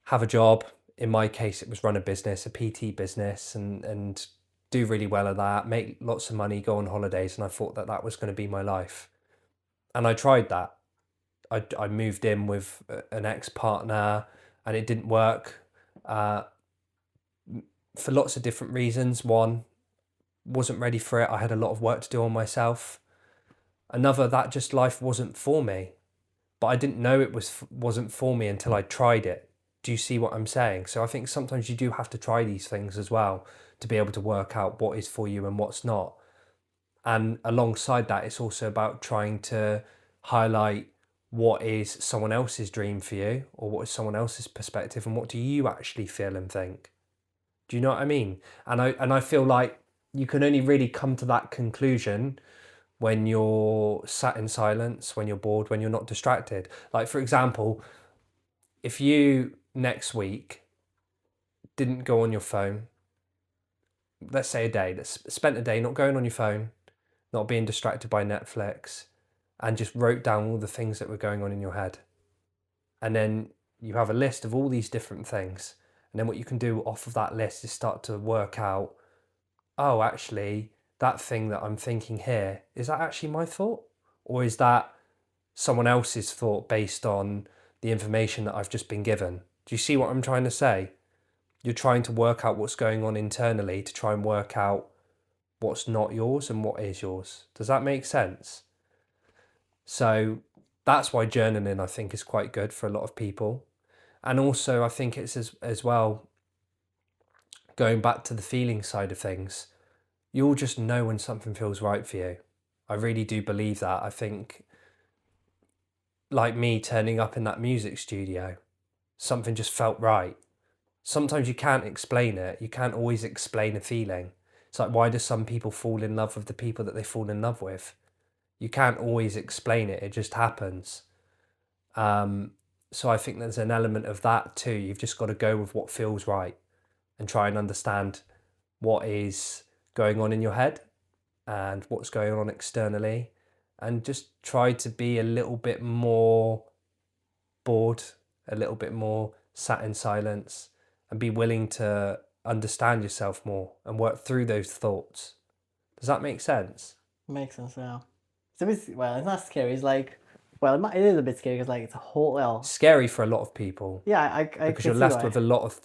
have a job. In my case, it was run a business, a PT business, and do really well at that, make lots of money, go on holidays. And I thought that that was going to be my life. And I tried that. I moved in with an ex-partner and it didn't work for lots of different reasons. One, wasn't ready for it. I had a lot of work to do on myself. Another, that just life wasn't for me. But I didn't know it wasn't for me until I tried it. Do you see what I'm saying? So I think sometimes you do have to try these things as well to be able to work out what is for you and what's not. And alongside that, it's also about trying to highlight what is someone else's dream for you, or what is someone else's perspective, and what do you actually feel and think. Do you know what I mean? And I feel like you can only really come to that conclusion when you're sat in silence, when you're bored, when you're not distracted. Like, for example, if you next week didn't go on your phone, let's say a day, spent a day not going on your phone, not being distracted by Netflix, and just wrote down all the things that were going on in your head. And then you have a list of all these different things. And then what you can do off of that list is start to work out, oh, actually, that thing that I'm thinking here, is that actually my thought? Or is that someone else's thought based on the information that I've just been given? Do you see what I'm trying to say? You're trying to work out what's going on internally to try and work out what's not yours and what is yours. Does that make sense? So that's why journaling, I think, is quite good for a lot of people. And also, I think it's as well, going back to the feeling side of things, you'll just know when something feels right for you. I really do believe that. I think, like me turning up in that music studio, something just felt right. Sometimes you can't explain it. You can't always explain a feeling. It's like, why do some people fall in love with the people that they fall in love with? You can't always explain it. It just happens. So I think there's an element of that too. You've just got to go with what feels right and try and understand what is going on in your head and what's going on externally, and just try to be a little bit more bored, a little bit more sat in silence, and be willing to understand yourself more and work through those thoughts. Does that make sense? Makes sense, yeah. It's a bit, well, it's not scary. It's like, well, it is a bit scary because like it's a whole, well, Scary for a lot of people yeah, I because can you're see left why. with a lot of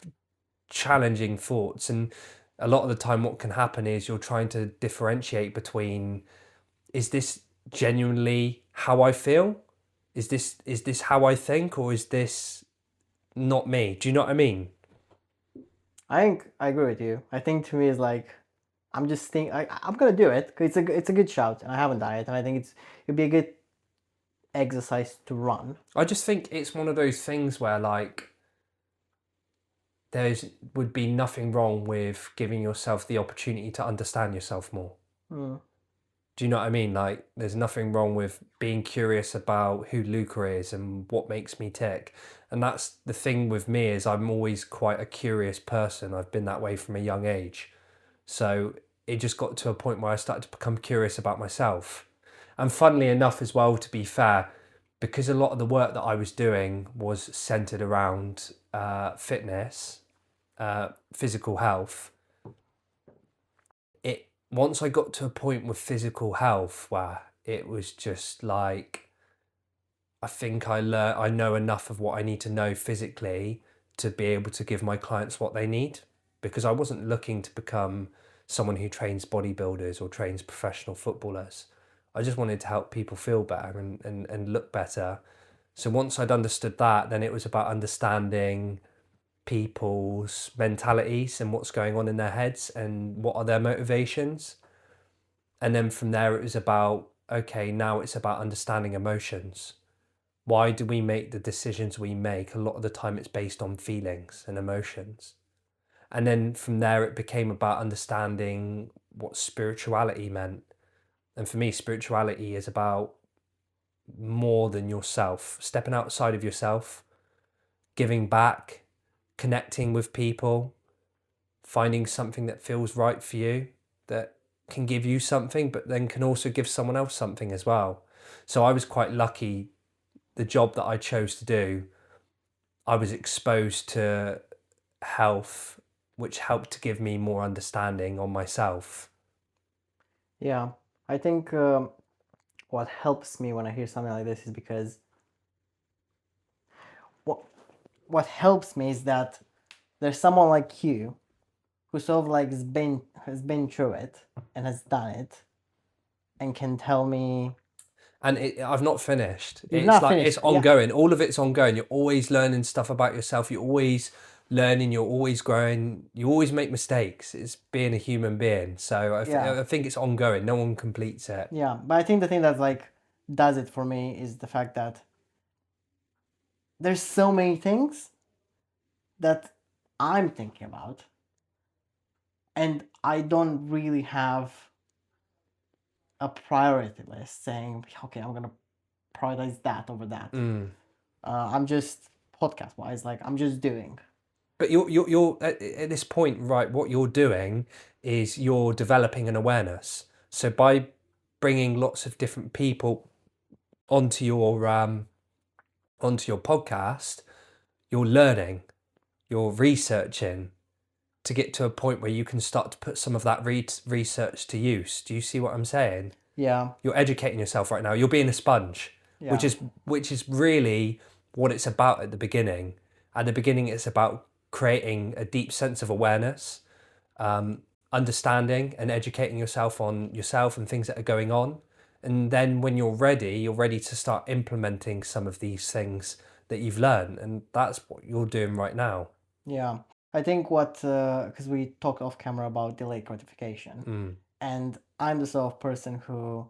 challenging thoughts, and a lot of the time what can happen is you're trying to differentiate between, is this genuinely how I feel? Is this how I think, or is this not me? Do you know what I mean? I think I agree with you. I think to me is like, I'm just think I'm gonna do it because it's a good shout, and I haven't done it, and I think it'd be a good exercise to run. I just think it's one of those things where like there would be nothing wrong with giving yourself the opportunity to understand yourself more. Mm. Do you know what I mean? Like, there's nothing wrong with being curious about who Luca is and what makes me tick. And that's the thing with me, is I'm always quite a curious person. I've been that way from a young age. So it just got to a point where I started to become curious about myself. And funnily enough as well, to be fair, because a lot of the work that I was doing was centered around fitness, physical health, it once I got to a point with physical health where it was just like, I think I know enough of what I need to know physically to be able to give my clients what they need, because I wasn't looking to become someone who trains bodybuilders or trains professional footballers. I just wanted to help people feel better and look better. So once I'd understood that, then it was about understanding people's mentalities and what's going on in their heads and what are their motivations. And then from there, it was about, okay, now it's about understanding emotions. Why do we make the decisions we make? A lot of the time it's based on feelings and emotions. And then from there, it became about understanding what spirituality meant. And for me, spirituality is about more than yourself, stepping outside of yourself, giving back, connecting with people, finding something that feels right for you, that can give you something, but then can also give someone else something as well. So I was quite lucky. The job that I chose to do, I was exposed to health, which helped to give me more understanding on myself. Yeah, I think what helps me when I hear something like this is because what what helps me is that there's someone like you who sort of like has been through it and has done it and can tell me. And I've not finished. You've It's not like, finished, it's yeah. ongoing. All of it's ongoing. You're always learning stuff about yourself. You're always learning. You're always growing. You always make mistakes. It's being a human being. So Yeah. I think it's ongoing. No one completes it. Yeah, but I think the thing that like does it for me is the fact that there's so many things that I'm thinking about, and I don't really have a priority list saying, okay, I'm gonna prioritize that over that. I'm just podcast wise, like I'm just doing. But you're at this point, right? What you're doing is you're developing an awareness. So by bringing lots of different people onto your podcast, you're learning, you're researching to get to a point where you can start to put some of that research to use. Do you see what I'm saying? Yeah, You're educating yourself right now. You're being a sponge, yeah, which is really what it's about at the beginning. At the beginning, it's about creating a deep sense of awareness, understanding and educating yourself on yourself and things that are going on. And then when you're ready to start implementing some of these things that you've learned. And that's what you're doing right now. yeah. I think what because we talked off camera about delayed gratification, Mm, and I'm the sort of person who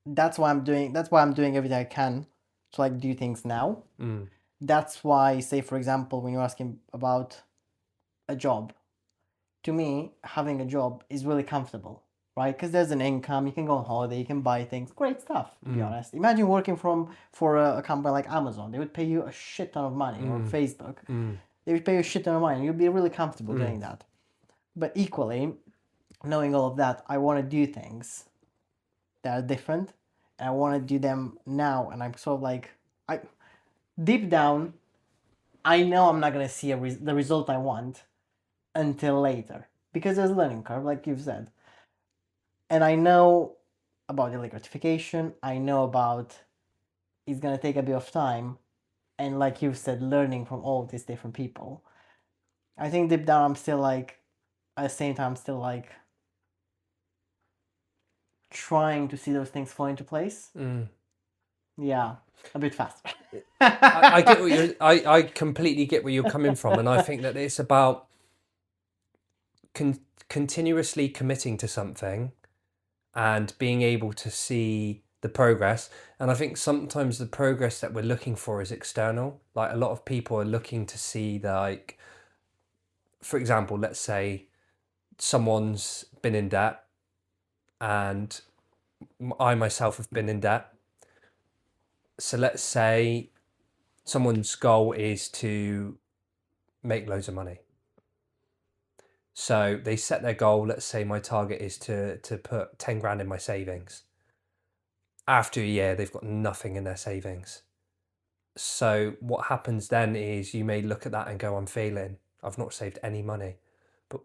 that's why I'm doing everything I can to like do things now. mm, That's why, say for example, when you're asking about a job, to me having a job is really comfortable, right? Because there's an income, you can go on holiday, you can buy things, great stuff, to be honest. Imagine working for a company like Amazon. They would pay you a shit ton of money, or Facebook. They would pay you a shit ton of money, and you'd be really comfortable doing that. But equally, knowing all of that, I want to do things that are different, and I want to do them now. And I'm sort of like, I deep down, I know I'm not gonna see the result I want until later because there's a learning curve, like you've said. And I know about delayed gratification. I know about it's gonna take a bit of time, and like you've said, learning from all these different people. I think deep down, I'm still like, at the same time, still like trying to see those things fall into place. Yeah, a bit faster. I get what you're. I completely get where you're coming from, and I think that it's about continuously committing to something and being able to see the progress. And I think sometimes the progress that we're looking for is external. Like, a lot of people are looking to see, like, for example, let's say someone's been in debt, and I myself have been in debt. So let's say someone's goal is to make loads of money. So they set their goal. Let's say my target is to put 10 grand in my savings. After a year, they've got nothing in their savings. So what happens then is you may look at that and go, I'm failing. I've not saved any money. But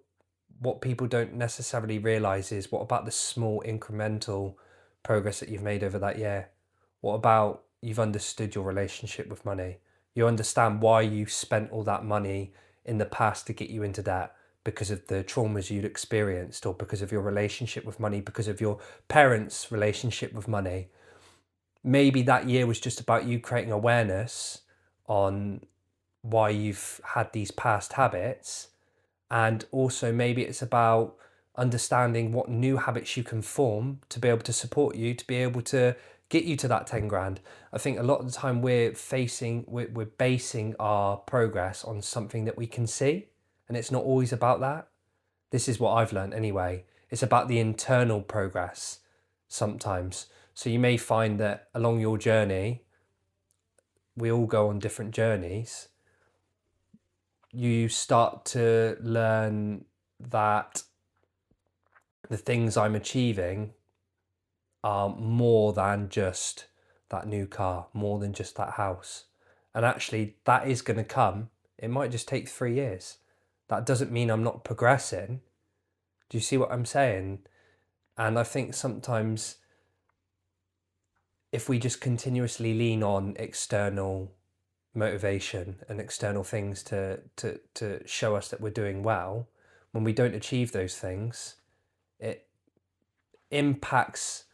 what people don't necessarily realize is, what about the small incremental progress that you've made over that year? What about you've understood your relationship with money? You understand why you spent all that money in the past to get you into debt, because of the traumas you'd experienced, or because of your relationship with money, because of your parents' relationship with money. Maybe that year was just about you creating awareness on why you've had these past habits. And also maybe it's about understanding what new habits you can form to be able to support you, to be able to get you to that 10 grand. I think a lot of the time we're basing our progress on something that we can see, and it's not always about that. This is what I've learned anyway. It's about the internal progress sometimes. So you may find that along your journey, we all go on different journeys. You start to learn that the things I'm achieving are more than just that new car, more than just that house. And actually, that is going to come. It might just take 3 years. That doesn't mean I'm not progressing. Do you see what I'm saying? And I think sometimes if we just continuously lean on external motivation and external things to show us that we're doing well, when we don't achieve those things, it impacts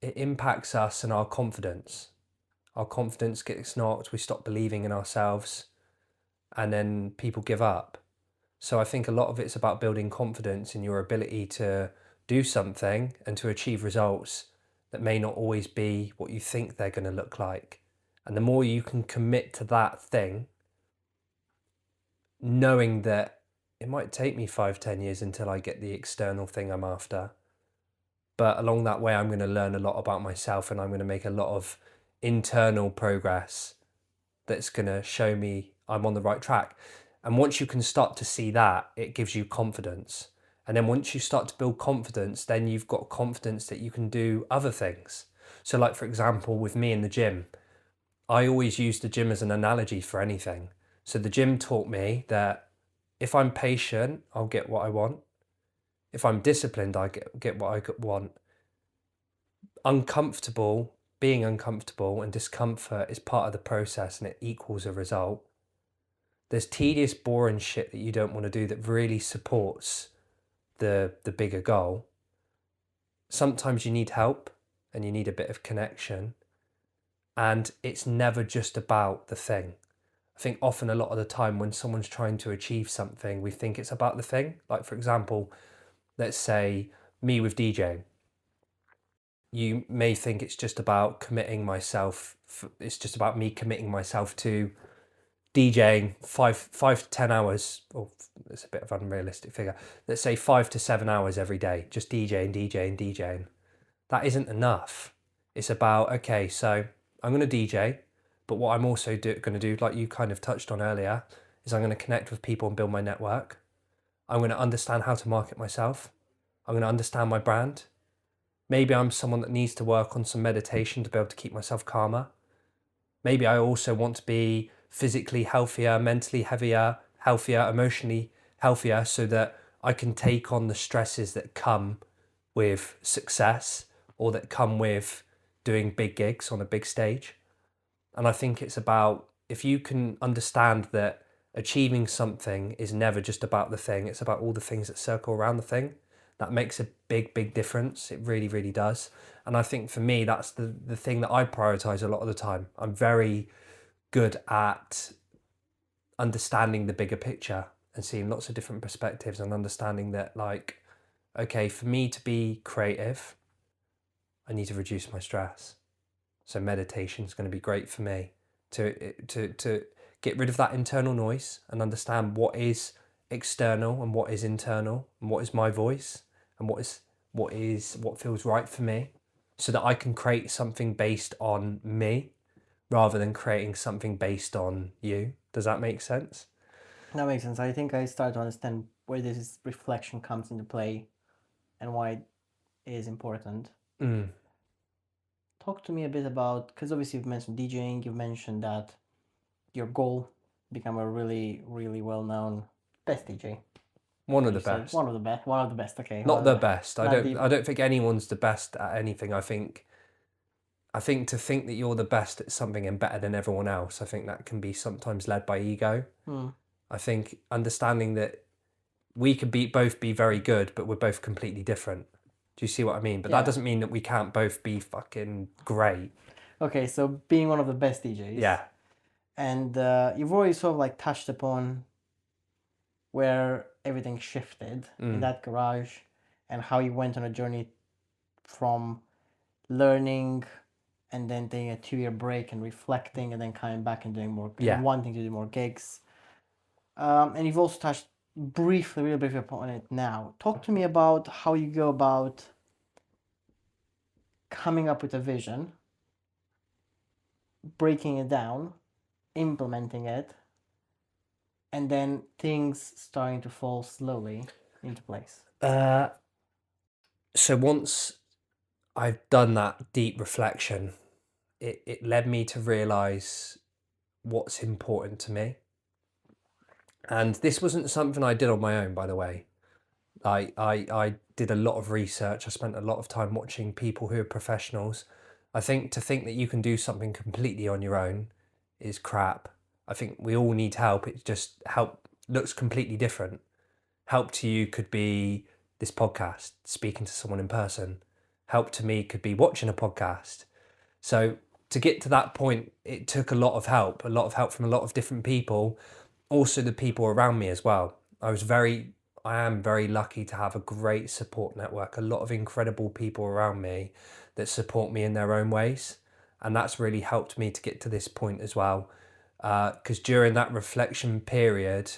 us and our confidence. Our confidence gets knocked, we stop believing in ourselves, and then people give up. So I think a lot of it's about building confidence in your ability to do something and to achieve results that may not always be what you think they're going to look like. And the more you can commit to that thing, knowing that it might take me 5-10 years until I get the external thing I'm after, but along that way I'm going to learn a lot about myself, and I'm going to make a lot of internal progress that's going to show me I'm on the right track. And once you can start to see that, it gives you confidence. And then once you start to build confidence, then you've got confidence that you can do other things. So like, for example, with me in the gym, I always use the gym as an analogy for anything. So the gym taught me that if I'm patient, I'll get what I want. If I'm disciplined, I get what I want. Being uncomfortable and discomfort is part of the process, and it equals a result. There's tedious, boring shit that you don't want to do that really supports the bigger goal. Sometimes you need help and you need a bit of connection, and it's never just about the thing. I think often a lot of the time when someone's trying to achieve something, we think it's about the thing. Like, for example, let's say me with DJing. You may think it's just about it's just about me committing myself to DJing 5 to 10 hours, or it's a bit of an unrealistic figure. Let's say 5 to 7 hours every day, just DJing. That isn't enough. It's about, okay, so I'm going to DJ, but what I'm also going to do, like you kind of touched on earlier, is I'm going to connect with people and build my network. I'm going to understand how to market myself. I'm going to understand my brand. Maybe I'm someone that needs to work on some meditation to be able to keep myself calmer. Maybe I also want to be physically healthier, mentally healthier, emotionally healthier, so that I can take on the stresses that come with success or that come with doing big gigs on a big stage. And I think it's about, if you can understand that achieving something is never just about the thing, it's about all the things that circle around the thing, that makes a big difference. It really, really does. And I think for me, that's the thing that I prioritize a lot of the time. I'm very good at understanding the bigger picture and seeing lots of different perspectives, and understanding that, like, okay, for me to be creative, I need to reduce my stress. So meditation is going to be great for me to get rid of that internal noise and understand what is external and what is internal, and what is my voice and what feels right for me, so that I can create something based on me rather than creating something based on you. Does that make sense? That makes sense. I think I start to understand where this reflection comes into play and why it is important. Talk to me a bit about, because obviously you've mentioned DJing, you've mentioned that your goal become a really, really well-known best DJ. One of You the said best. one of the best. One of the best. Okay. Not well, the best. I not don't. the- I don't think anyone's the best at anything. I think to think that you're the best at something and better than everyone else, I think that can be sometimes led by ego. I think understanding that we could both be very good, but we're both completely different. Do you see what I mean? But Yeah. that doesn't mean that we can't both be fucking great. Okay, so being one of the best DJs. Yeah. And you've already sort of like touched upon where everything shifted in that garage, and how you went on a journey from learning and then taking a 2-year break and reflecting and then coming back and doing more, Yeah. and wanting to do more gigs. And you've also touched really briefly upon it now. Talk to me about how you go about coming up with a vision, breaking it down, implementing it, and then things starting to fall slowly into place. So once I've done that deep reflection, it led me to realize what's important to me. And this wasn't something I did on my own, by the way. I did a lot of research. I spent a lot of time watching people who are professionals. I think to think that you can do something completely on your own is crap. I think we all need help. It just help looks completely different. Help to you could be this podcast, speaking to someone in person. Help to me could be watching a podcast. So to get to that point, it took a lot of help from a lot of different people, also the people around me as well. I am very lucky to have a great support network, a lot of incredible people around me that support me in their own ways. And that's really helped me to get to this point as well. Because during that reflection period,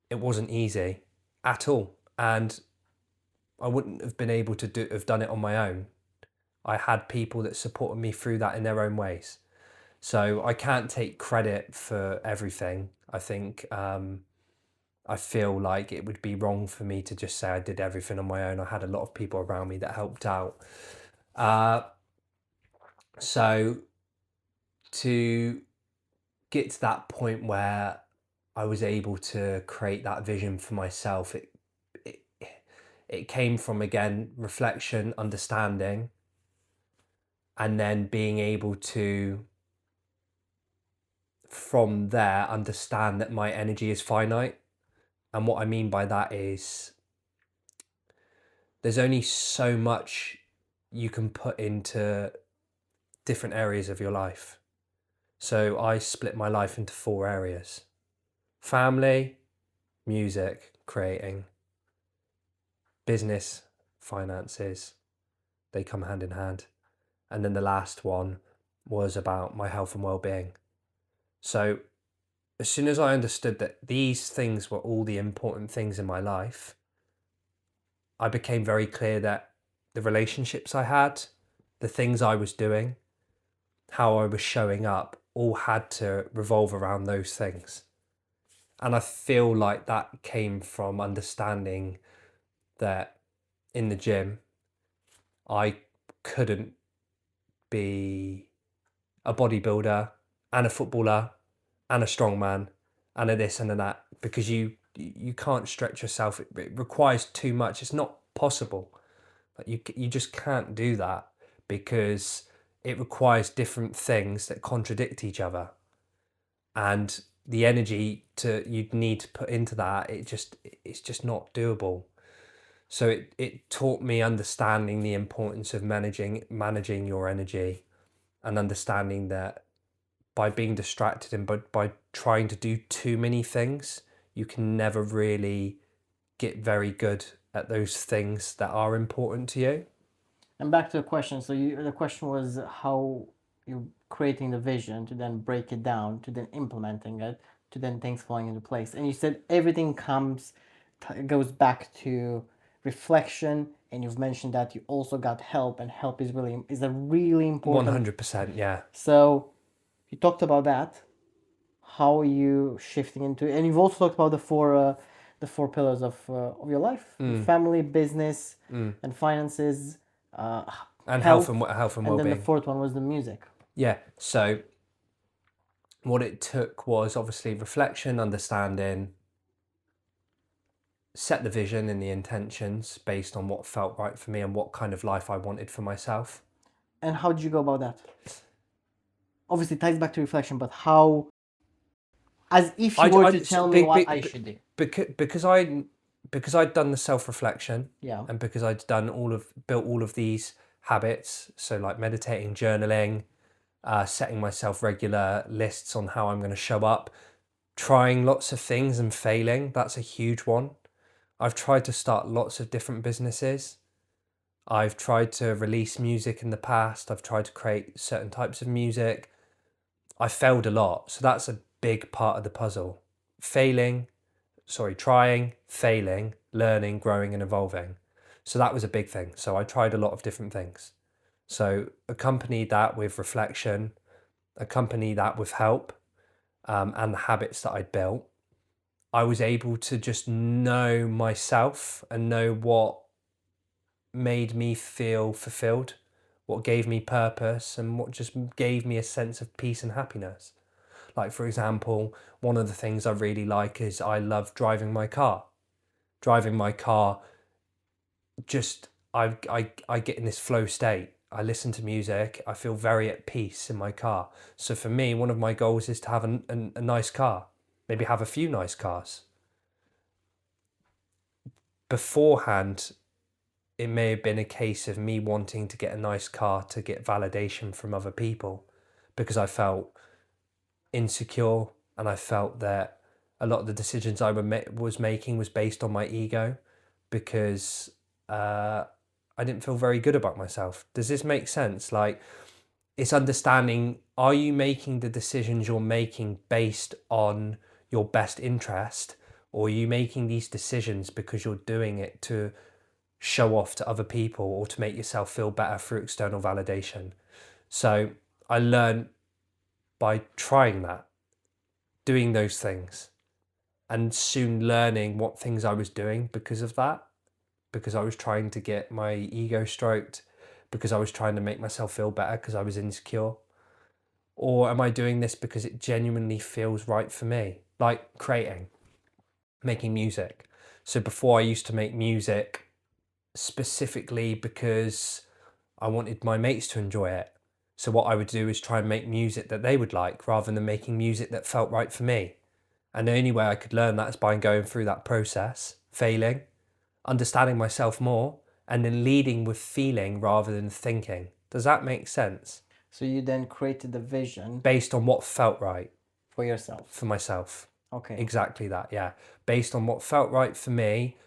it wasn't easy at all. And I wouldn't have been able to have done it on my own. I had people that supported me through that in their own ways. So I can't take credit for everything. I think I feel like it would be wrong for me to just say I did everything on my own. I had a lot of people around me that helped out. So to get to that point where I was able to create that vision for myself, it came from, again, reflection, understanding, and then being able to, from there, understand that my energy is finite. And what I mean by that is there's only so much you can put into different areas of your life. So I split my life into 4 areas: family, music, creating, business, finances. They come hand in hand. And then the last one was about my health and well-being. So as soon as I understood that these things were all the important things in my life, I became very clear that the relationships I had, the things I was doing, how I was showing up, all had to revolve around those things. And I feel like that came from understanding that in the gym, I couldn't be a bodybuilder and a footballer and a strongman and a this and a that, because you you can't stretch yourself. It requires too much. It's not possible. Like you just can't do that because it requires different things that contradict each other, and the energy you'd need to put into that, it's just not doable. So it taught me understanding the importance of managing your energy, and understanding that by being distracted and by trying to do too many things, you can never really get very good at those things that are important to you. And back to the question. So the question was how you're creating the vision to then break it down, to then implementing it, to then things falling into place. And you said everything goes back to reflection. And you've mentioned that you also got help, and help is a really important. 100%, yeah. So you talked about that. How are you shifting into it? And you've also talked about the four pillars of your life: family, business, and finances, And health health and and well-being. then the fourth one was the music. Yeah. So what it took was obviously reflection, understanding, set the vision and the intentions based on what felt right for me and what kind of life I wanted for myself. And how did you go about that? Obviously, it ties back to reflection, but how? As if you were to tell me what I should do. Because I'd done the self-reflection, Yeah. and because I'd built all of these habits, so like meditating, journaling, setting myself regular lists on how I'm going to show up, trying lots of things and failing. That's a huge one. I've tried to start lots of different businesses. I've tried to release music in the past. I've tried to create certain types of music. I failed a lot. So that's a big part of the puzzle. Trying, failing, learning, growing and evolving. So that was a big thing. So I tried a lot of different things. So accompanied that with reflection, accompanied that with help, and the habits that I'd built. I was able to just know myself and know what made me feel fulfilled, what gave me purpose, and what just gave me a sense of peace and happiness. Like, for example, one of the things I really like is I love driving my car. Driving my car, just I get in this flow state. I listen to music. I feel very at peace in my car. So for me, one of my goals is to have a nice car. Maybe have a few nice cars. Beforehand, it may have been a case of me wanting to get a nice car to get validation from other people, because I felt insecure, and I felt that a lot of the decisions I was making was based on my ego, because I didn't feel very good about myself. Does this make sense? Like, it's understanding, are you making the decisions you're making based on your best interest, or are you making these decisions because you're doing it to show off to other people or to make yourself feel better through external validation? So I learned by trying that, doing those things, and soon learning what things I was doing because of that, because I was trying to get my ego stroked, because I was trying to make myself feel better because I was insecure. Or am I doing this because it genuinely feels right for me? Like creating, making music. So before, I used to make music specifically because I wanted my mates to enjoy it. So what I would do is try and make music that they would like, rather than making music that felt right for me. And the only way I could learn that is by going through that process, failing, understanding myself more, and then leading with feeling rather than thinking. Does that make sense? So you then created the vision Based on what felt right for yourself. for myself. Okay. Exactly that, yeah. Based on what felt right for me,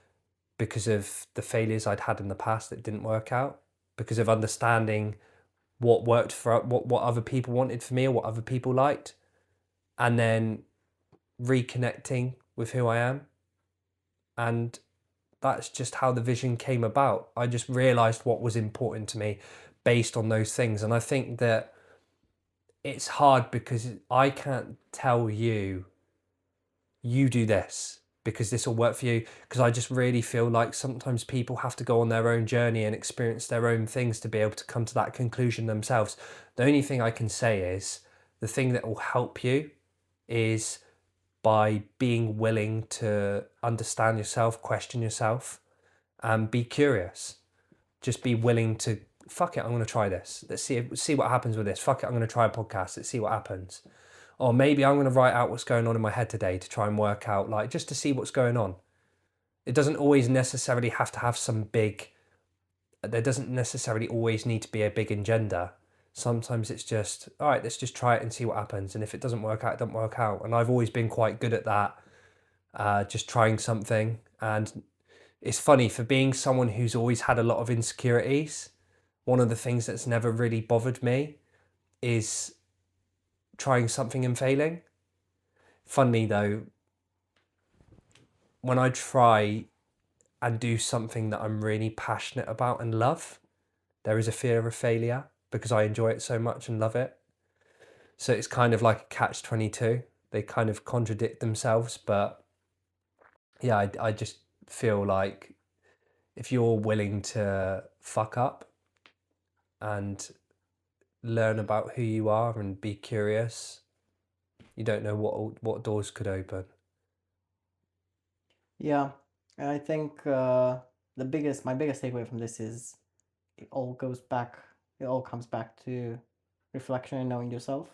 because of the failures I'd had in the past that didn't work out, because of understanding what worked for what other people wanted for me or what other people liked, and then reconnecting with who I am. And that's just how the vision came about. I just realized what was important to me based on those things. And I think that it's hard because I can't tell you, you do this because this will work for you. Because I just really feel like sometimes people have to go on their own journey and experience their own things to be able to come to that conclusion themselves. The only thing I can say is the thing that will help you is by being willing to understand yourself, question yourself, and be curious. Just be willing to, fuck it, I'm going to try this. Let's see what happens with this. Fuck it, I'm going to try a podcast. Let's see what happens. Or maybe I'm going to write out what's going on in my head today to try and work out, like, just to see what's going on. It doesn't always necessarily have to have there doesn't necessarily always need to be a big agenda. Sometimes it's just, all right, let's just try it and see what happens. And if it doesn't work out, it doesn't work out. And I've always been quite good at that, just trying something. And it's funny, for being someone who's always had a lot of insecurities, one of the things that's never really bothered me is trying something and failing. Funnily though, when I try and do something that I'm really passionate about and love, there is a fear of failure because I enjoy it so much and love it. So it's kind of like a catch-22. They kind of contradict themselves, but yeah, I just feel like if you're willing to fuck up and learn about who you are and be curious, you don't know what doors could open. Yeah, and I think my biggest takeaway from this is it all comes back to reflection and knowing yourself.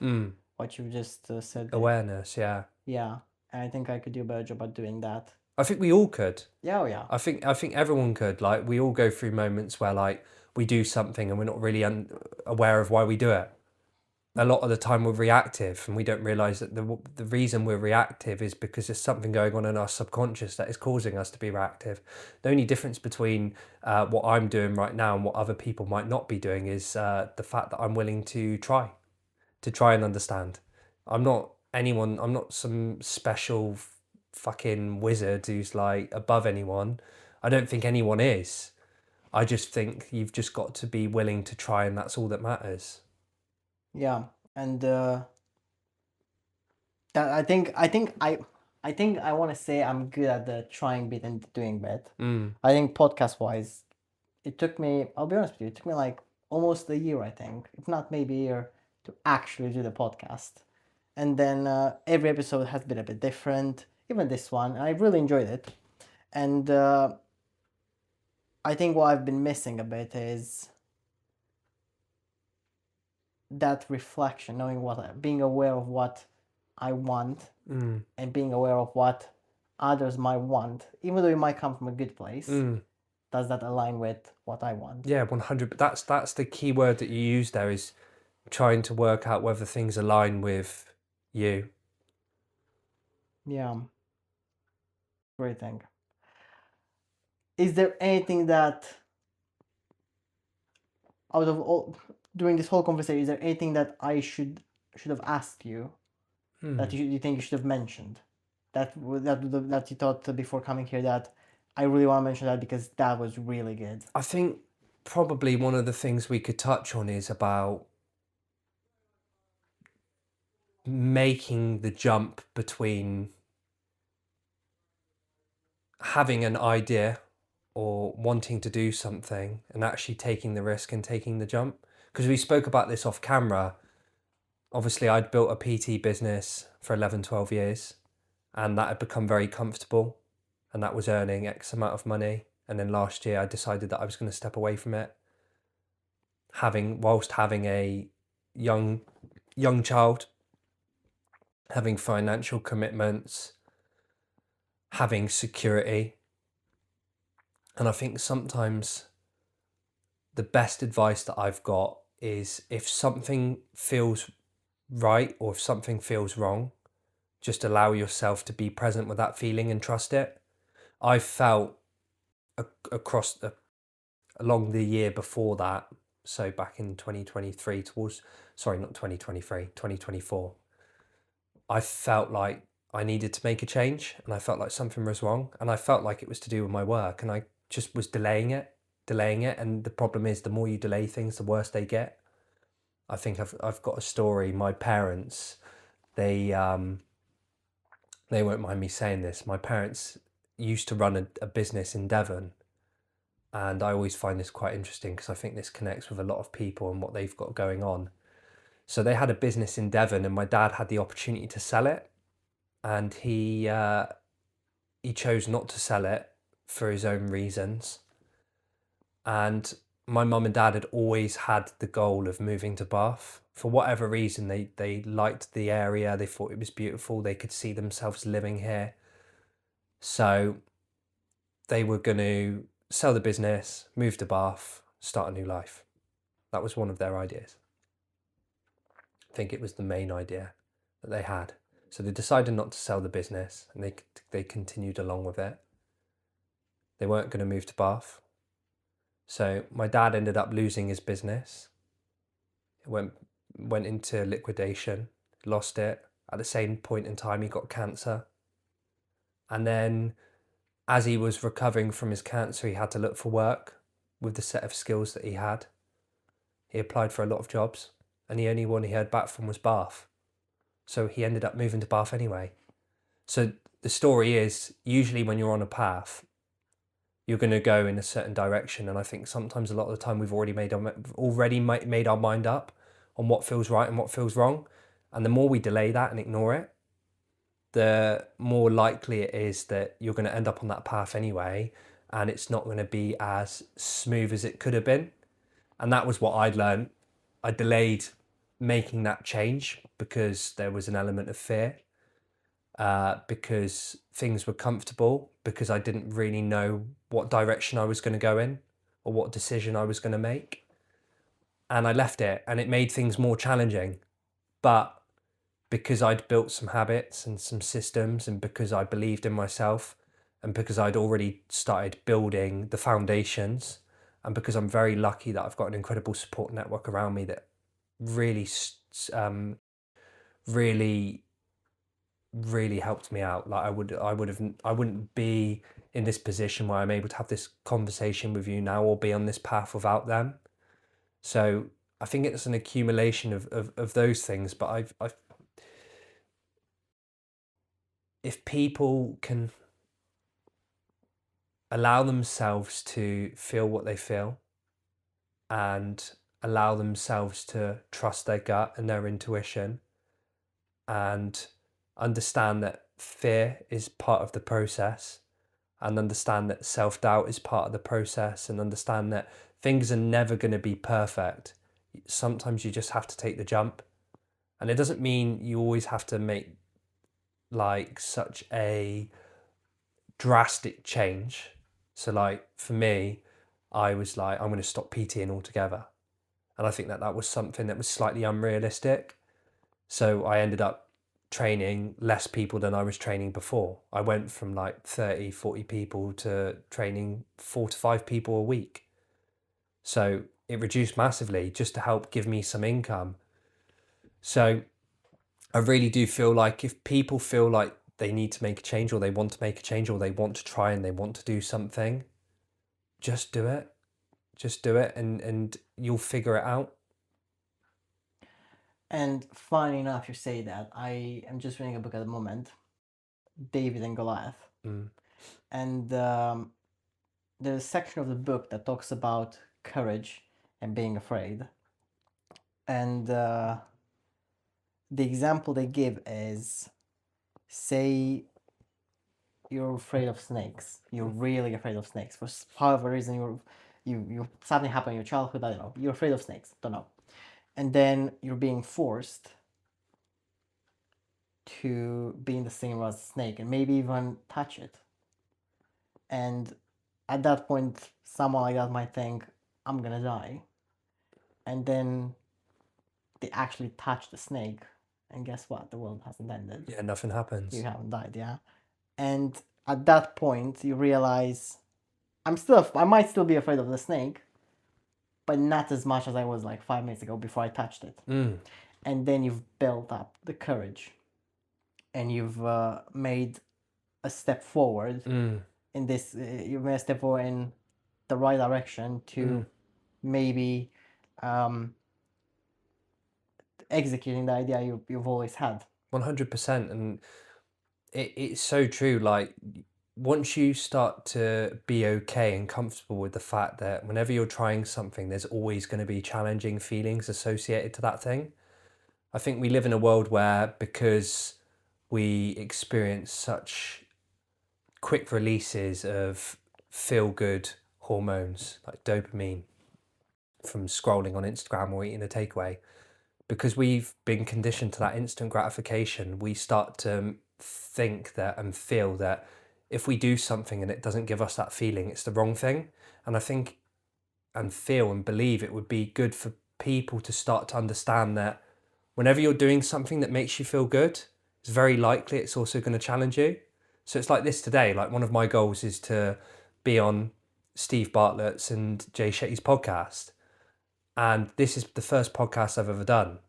What you just said there. Awareness, yeah. Yeah, and I think I could do a better job at doing that. I think we all could. Yeah, yeah. I think everyone could. Like, we all go through moments where, like, we do something and we're not really aware of why we do it. A lot of the time we're reactive, and we don't realize that the reason we're reactive is because there's something going on in our subconscious that is causing us to be reactive. The only difference between what I'm doing right now and what other people might not be doing is the fact that I'm willing to try and understand. I'm not some special fucking wizard who's like above anyone. I don't think anyone is. I just think you've just got to be willing to try, and that's all that matters. Yeah, and that I think I want to say I'm good at the trying bit and doing bit. I think podcast wise, it took me, I'll be honest with you, it took me like almost a year, I think, if not maybe a year, to actually do the podcast. And then every episode has been a bit different, even this one. I really enjoyed it. And I think what I've been missing a bit is that reflection, being aware of what I want and being aware of what others might want, even though it might come from a good place. Does that align with what I want? Yeah, 100. That's the key word that you use there, is trying to work out whether things align with you. Yeah. Great thing. Is there anything that out of all during this whole conversation, is there anything that I should have asked you that you think you should have mentioned that you thought before coming here that I really want to mention that because that was really good? I think probably one of the things we could touch on is about making the jump between having an idea or wanting to do something and actually taking the risk and taking the jump. Because we spoke about this off camera. Obviously, I'd built a PT business for 11, 12 years, and that had become very comfortable, and that was earning X amount of money. And then last year I decided that I was going to step away from it, whilst having a young child, having financial commitments, having security. And I think sometimes the best advice that I've got is, if something feels right or if something feels wrong, just allow yourself to be present with that feeling and trust it. I felt along the year before that, so back in 2023 2024, I felt like I needed to make a change, and I felt like something was wrong, and I felt like it was to do with my work, and I just was delaying it. And the problem is, the more you delay things, the worse they get. I think I've got a story. My parents, they won't mind me saying this. My parents used to run a business in Devon, and I always find this quite interesting because I think this connects with a lot of people and what they've got going on. So they had a business in Devon, and my dad had the opportunity to sell it. and he chose not to sell it for his own reasons. And my mum and dad had always had the goal of moving to Bath. For whatever reason, they liked the area, they thought it was beautiful, they could see themselves living here. So they were going to sell the business, move to Bath, start a new life. That was one of their ideas. I think it was the main idea that they had. So they decided not to sell the business, and they continued along with it. They weren't going to move to Bath. So my dad ended up losing his business. It went into liquidation, lost it. At the same point in time, he got cancer. And then as he was recovering from his cancer, he had to look for work with the set of skills that he had. He applied for a lot of jobs, and the only one he heard back from was Bath. So he ended up moving to Bath anyway. So the story is, usually when you're on a path, you're going to go in a certain direction. And I think sometimes a lot of the time we've already made our mind up on what feels right and what feels wrong. And the more we delay that and ignore it, the more likely it is that you're going to end up on that path anyway, and it's not going to be as smooth as it could have been. And that was what I'd learned. I delayed making that change because there was an element of fear, because things were comfortable, because I didn't really know what direction I was going to go in or what decision I was going to make. And I left it, and it made things more challenging. But because I'd built some habits and some systems, and because I believed in myself, and because I'd already started building the foundations, and because I'm very lucky that I've got an incredible support network around me that really, really, really helped me out. Like I wouldn't be in this position where I'm able to have this conversation with you now or be on this path without them. So I think it's an accumulation of those things. But if people can allow themselves to feel what they feel and allow themselves to trust their gut and their intuition, and understand that fear is part of the process, and understand that self-doubt is part of the process, and understand that things are never going to be perfect. Sometimes you just have to take the jump. And it doesn't mean you always have to make like such a drastic change. So like for me, I was like, I'm going to stop PTing altogether. And I think that was something that was slightly unrealistic. So I ended up training less people than I was training before. I went from like 30, 40 people to training 4 to 5 people a week. So it reduced massively just to help give me some income. So I really do feel like if people feel like they need to make a change, or they want to make a change, or they want to try and they want to do something, just do it. Just do it, and you'll figure it out. And funny enough, you say that. I am just reading a book at the moment, David and Goliath. And there's a section of the book that talks about courage and being afraid. And the example they give is, say you're afraid of snakes. You're really afraid of snakes. For however reason, you something happened in your childhood, I don't know. You're afraid of snakes, don't know. And then you're being forced to be in the same room as a snake and maybe even touch it. And at that point, someone like that might think, I'm gonna die. And then they actually touch the snake, and guess what? The world hasn't ended. Yeah, nothing happens. You haven't died, yeah. And at that point, you realize, I might still be afraid of the snake, but not as much as I was like 5 minutes ago before I touched it. And then you've built up the courage, and you've made a step forward in this. You've made a step forward in the right direction to maybe executing the idea you've always had. 100%. And it's so true. Like once you start to be okay and comfortable with the fact that whenever you're trying something, there's always going to be challenging feelings associated to that thing. I think we live in a world where, because we experience such quick releases of feel-good hormones like dopamine from scrolling on Instagram or eating a takeaway. Because we've been conditioned to that instant gratification, we start to think that and feel that if we do something and it doesn't give us that feeling, it's the wrong thing. And I think and feel and believe it would be good for people to start to understand that whenever you're doing something that makes you feel good, it's very likely it's also going to challenge you. So it's like this today. Like, one of my goals is to be on Steve Bartlett's and Jay Shetty's podcast. And this is the first podcast I've ever done.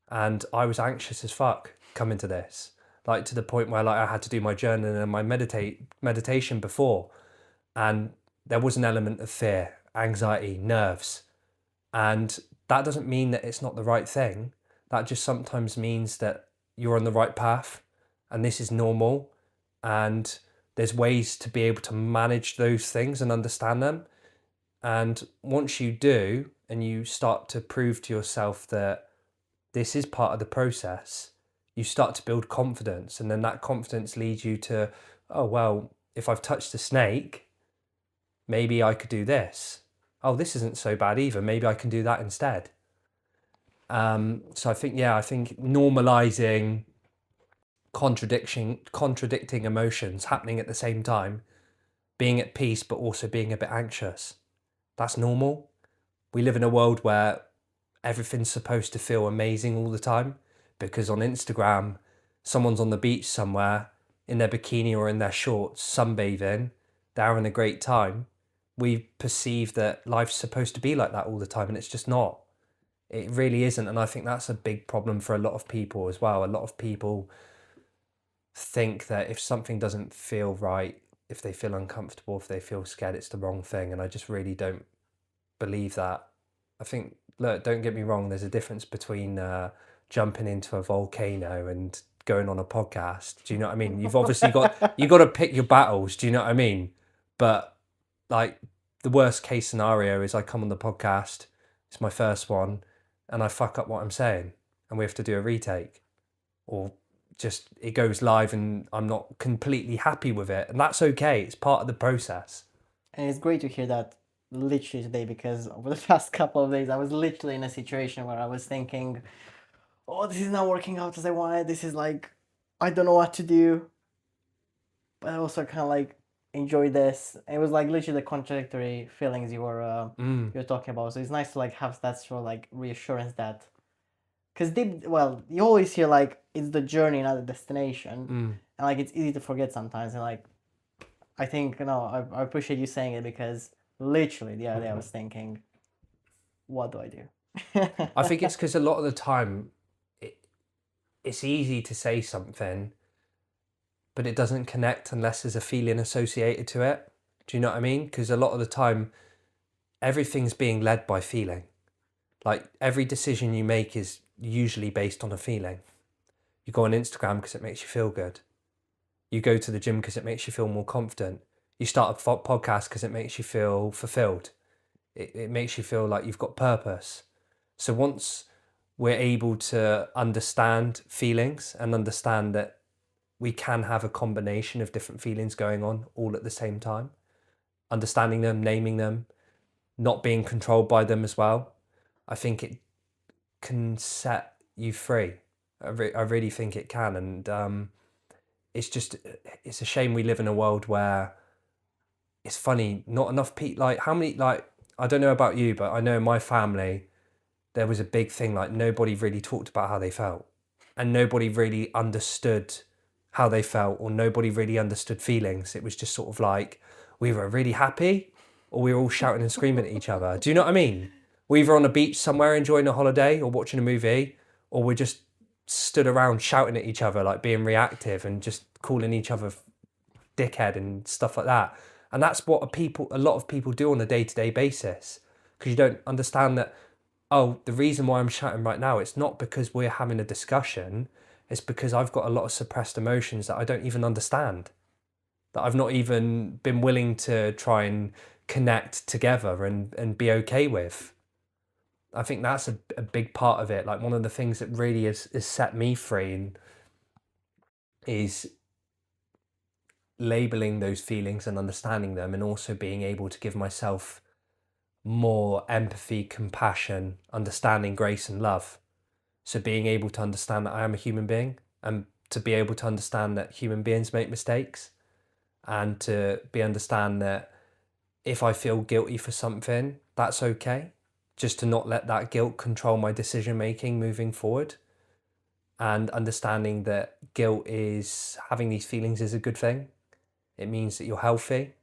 And I was anxious as fuck coming to this. Like, to the point where like I had to do my journaling and my meditation before. And there was an element of fear, anxiety, nerves. And that doesn't mean that it's not the right thing. That just sometimes means that you're on the right path and this is normal. And there's ways to be able to manage those things and understand them. And once you do, and you start to prove to yourself that this is part of the process, you start to build confidence. And then that confidence leads you to, oh, well, if I've touched a snake, maybe I could do this. Oh, this isn't so bad either. Maybe I can do that instead. So I think normalizing contradicting emotions happening at the same time, being at peace but also being a bit anxious, that's normal. We live in a world where everything's supposed to feel amazing all the time, because on Instagram, someone's on the beach somewhere in their bikini or in their shorts, sunbathing, they're having a great time. We perceive that life's supposed to be like that all the time, and it's just not. It really isn't. And I think that's a big problem for a lot of people as well. A lot of people think that if something doesn't feel right, if they feel uncomfortable, if they feel scared, it's the wrong thing. And I just really don't believe that. I think, look, don't get me wrong, there's a difference between jumping into a volcano and going on a podcast. Do you know what I mean? You've obviously you got to pick your battles. Do you know what I mean? But like, the worst case scenario is I come on the podcast, it's my first one, and I fuck up what I'm saying, and we have to do a retake, or just it goes live and I'm not completely happy with it, and that's okay. It's part of the process. And it's great to hear that literally today, because over the past couple of days I was literally in a situation where I was thinking, oh, this is not working out as I wanted. This is like, I don't know what to do. But I also kind of like enjoy this. It was like literally the contradictory feelings you were talking about. So it's nice to like have that sort of like reassurance that, because you always hear like it's the journey, not the destination, and like it's easy to forget sometimes. And like, I think I appreciate you saying it, because literally the other day I was thinking, what do I do? I think it's because a lot of the time it's easy to say something, but it doesn't connect unless there's a feeling associated to it. Do you know what I mean? Because a lot of the time, everything's being led by feeling. Like, every decision you make is usually based on a feeling. You go on Instagram because it makes you feel good. You go to the gym because it makes you feel more confident. You start a podcast because it makes you feel fulfilled. It makes you feel like you've got purpose. So once we're able to understand feelings and understand that we can have a combination of different feelings going on all at the same time, understanding them, naming them, not being controlled by them as well, I think it can set you free. I really think it can. And it's a shame we live in a world where, it's funny, not enough people, like, how many, like, I don't know about you, but I know in my family, there was a big thing, like, nobody really talked about how they felt, and nobody really understood how they felt, or nobody really understood feelings. It was just sort of like, we were really happy, or we were all shouting and screaming at each other. Do you know what I mean? We're either on a beach somewhere enjoying a holiday or watching a movie, or we're just stood around shouting at each other, like being reactive and just calling each other dickhead and stuff like that. And that's what a lot of people do on a day-to-day basis, because you don't understand that, oh, the reason why I'm shouting right now, it's not because we're having a discussion, it's because I've got a lot of suppressed emotions that I don't even understand, that I've not even been willing to try and connect together and be okay with. I think that's a big part of it. Like, one of the things that really has set me free, and is labeling those feelings and understanding them, and also being able to give myself more empathy, compassion, understanding, grace, and love. So being able to understand that I am a human being, and to be able to understand that human beings make mistakes, and to understand that if I feel guilty for something, that's okay. Just to not let that guilt control my decision making moving forward. And understanding that guilt is, having these feelings is a good thing. It means that you're healthy.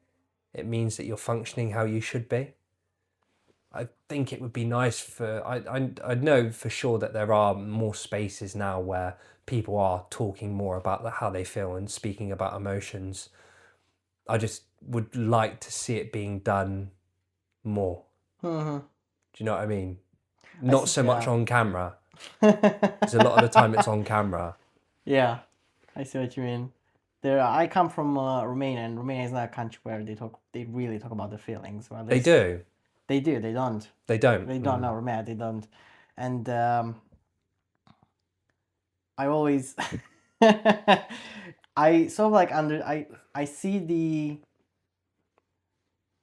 It means that you're functioning how you should be. I think it would be nice for, I know for sure that there are more spaces now where people are talking more about how they feel and speaking about emotions. I just would like to see it being done more. Mm-hmm. Do you know what I mean? I Not see, so much yeah. on camera, because a lot of the time it's on camera. Yeah, I see what you mean. I come from Romania, and Romania is not a country where they really talk about the feelings. Well, They do. They do. They don't. They don't. They don't. No, Romania, they don't. And I always, I sort of like I see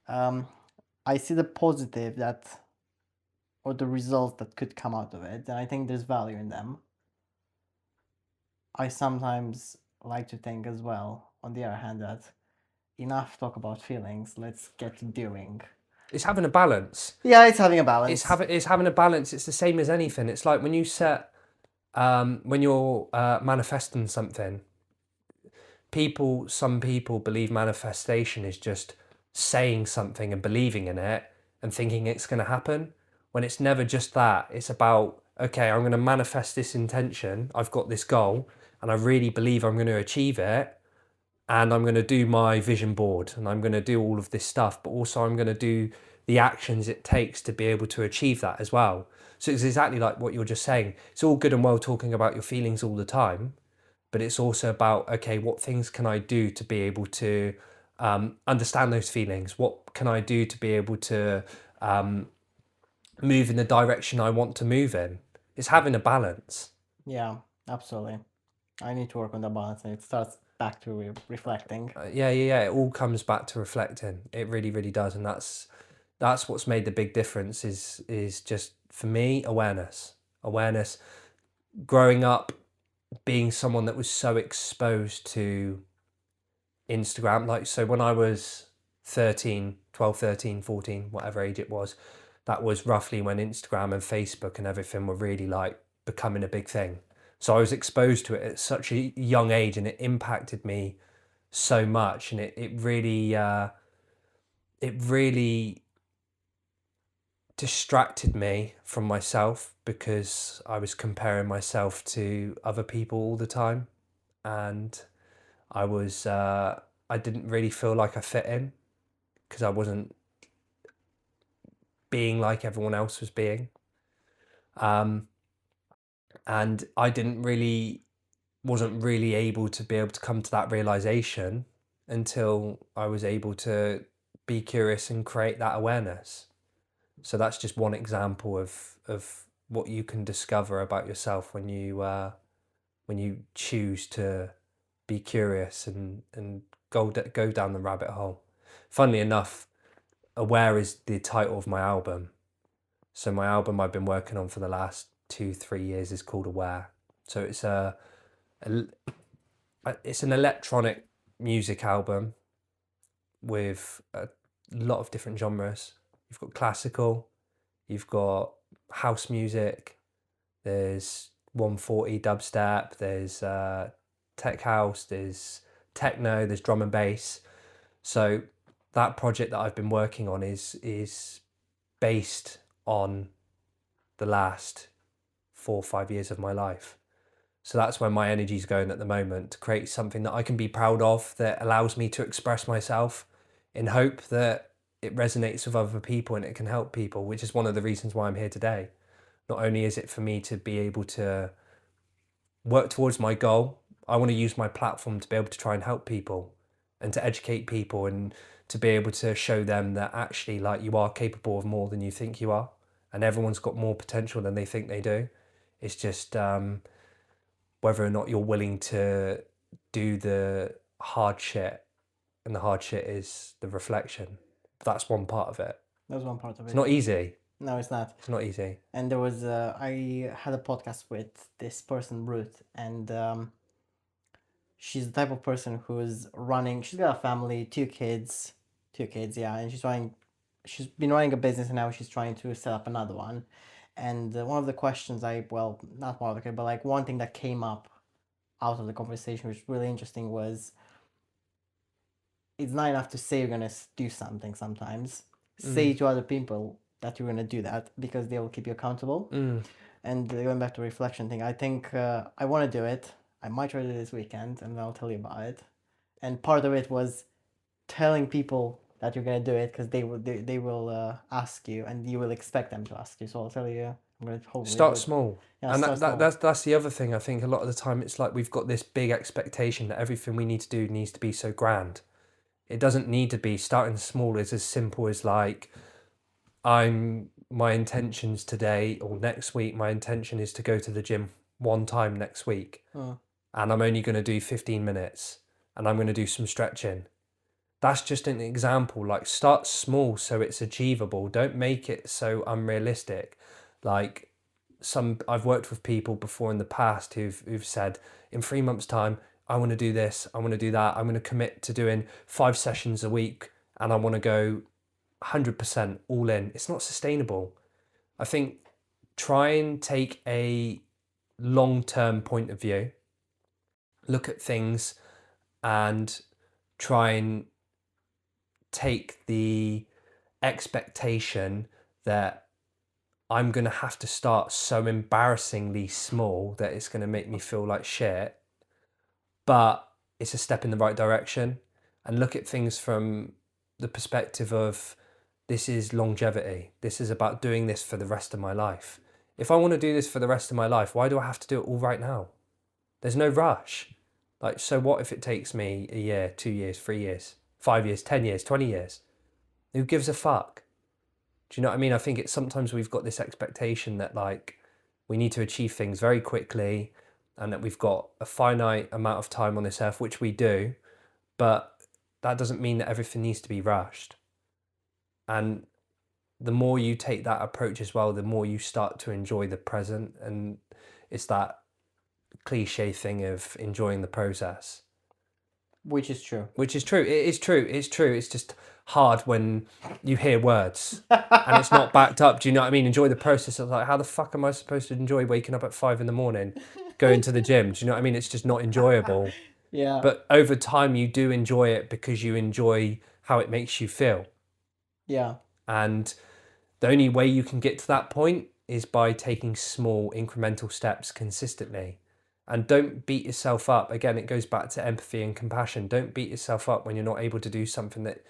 I see the positive that, or the results that could come out of it, and I think there's value in them. I sometimes like to think as well, on the other hand, that enough talk about feelings, let's get to doing. It's having a balance. Yeah, it's having a balance. It's having a balance. It's the same as anything. It's like when you set, when you're manifesting something, some people believe manifestation is just saying something and believing in it and thinking it's going to happen, when it's never just that. It's about, okay, I'm going to manifest this intention. I've got this goal and I really believe I'm going to achieve it. And I'm going to do my vision board and I'm going to do all of this stuff, but also I'm going to do the actions it takes to be able to achieve that as well. So it's exactly like what you're just saying. It's all good and well talking about your feelings all the time, but it's also about, okay, what things can I do to be able to understand those feelings? What can I do to be able to move in the direction I want to move in? It's having a balance. Yeah, absolutely. I need to work on the balance, and it starts back to reflecting. Yeah. It all comes back to reflecting. It really, really does, and that's what's made the big difference. Is just, for me, awareness. Growing up, being someone that was so exposed to Instagram, like, so when I was 12, 13, 14, whatever age it was, that was roughly when Instagram and Facebook and everything were really like becoming a big thing. So I was exposed to it at such a young age, and it impacted me so much, and it really distracted me from myself, because I was comparing myself to other people all the time, and I didn't really feel like I fit in, because I wasn't being like everyone else was being, and I wasn't really able to come to that realization until I was able to be curious and create that awareness. So that's just one example of what you can discover about yourself when you choose to be curious and go down the rabbit hole. Funnily enough, Aware is the title of my album. So my album I've been working on for the last 2-3 years is called Aware. So it's it's an electronic music album with a lot of different genres. You've got classical, you've got house music, there's 140 dubstep, there's tech house, there's techno, there's drum and bass. So that project that I've been working on is based on the last 4 or 5 years of my life. So that's where my energy is going at the moment, to create something that I can be proud of, that allows me to express myself, in hope that it resonates with other people and it can help people, which is one of the reasons why I'm here today. Not only is it for me to be able to work towards my goal, I want to use my platform to be able to try and help people and to educate people, and to be able to show them that actually, like, you are capable of more than you think you are, and everyone's got more potential than they think they do. It's just whether or not you're willing to do the hard shit, and the hard shit is the reflection. That's one part of it. That's one part of it. It's not easy. No, it's not. It's not easy. And there was I had a podcast with this person, Ruth, and she's the type of person who's running. She's got a family, two kids, yeah, and she's been running a business, and now she's trying to set up another one. And one of the questions not one of the, but like one thing that came up out of the conversation, which was really interesting, was it's not enough to say you're gonna do something. Sometimes say to other people that you're gonna do that, because they will keep you accountable. And going back to the reflection thing, I think I want to do it. I might try to do it this weekend, and I'll tell you about it. And part of it was telling people that you're gonna do it, because they will ask you, and you will expect them to ask you. So I'll tell you. I'm gonna hopefully start small. Yeah, and start small. that's the other thing. I think a lot of the time it's like we've got this big expectation that everything we need to do needs to be so grand. It doesn't need to be. Starting small is as simple as like, my intentions today or next week, my intention is to go to the gym one time next week. And I'm only going to do 15 minutes and I'm going to do some stretching. That's just an example. Like, start small so it's achievable. Don't make it so unrealistic. Like, I've worked with people before in the past who've said, in 3 months' time, I want to do this, I want to do that, I'm going to commit to doing 5 sessions a week, and I want to go 100% all in. It's not sustainable. I think try and take a long-term point of view, look at things, and try and take the expectation that I'm going to have to start so embarrassingly small that it's going to make me feel like shit, but it's a step in the right direction. And look at things from the perspective of, this is longevity. This is about doing this for the rest of my life. If I want to do this for the rest of my life, why do I have to do it all right now? There's no rush. Like, so what if it takes me a year, 2 years, 3 years, 5 years, 10 years, 20 years? Who gives a fuck? Do you know what I mean? I think it's sometimes we've got this expectation that like we need to achieve things very quickly and that we've got a finite amount of time on this earth, which we do, but that doesn't mean that everything needs to be rushed. And the more you take that approach as well, the more you start to enjoy the present. And it's that cliche thing of enjoying the process. Which is true. Which is true. It is true. It's true. It's just hard when you hear words and it's not backed up. Do you know what I mean? Enjoy the process. Of like, how the fuck am I supposed to enjoy waking up at 5 a.m, going to the gym? Do you know what I mean? It's just not enjoyable. Yeah. But over time, you do enjoy it because you enjoy how it makes you feel. Yeah. And the only way you can get to that point is by taking small incremental steps consistently. And don't beat yourself up. Again, it goes back to empathy and compassion. Don't beat yourself up when you're not able to do something that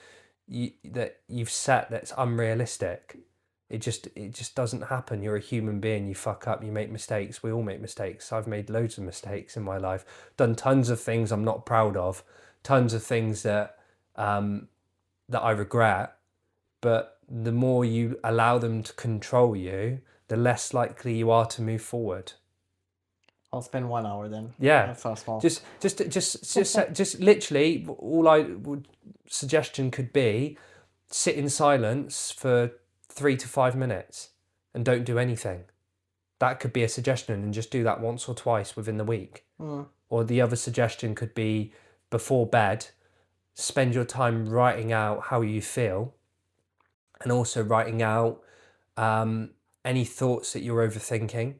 you've set that's unrealistic. It just doesn't happen. You're a human being. You fuck up. You make mistakes. We all make mistakes. I've made loads of mistakes in my life. Done tons of things I'm not proud of. Tons of things that I regret. But the more you allow them to control you, the less likely you are to move forward. I'll spend 1 hour then. Yeah. That's so small. Just literally, suggestion could be, sit in silence for 3 to 5 minutes and don't do anything. That could be a suggestion, and just do that once or twice within the week. Or the other suggestion could be, before bed, spend your time writing out how you feel, and also writing out any thoughts that you're overthinking.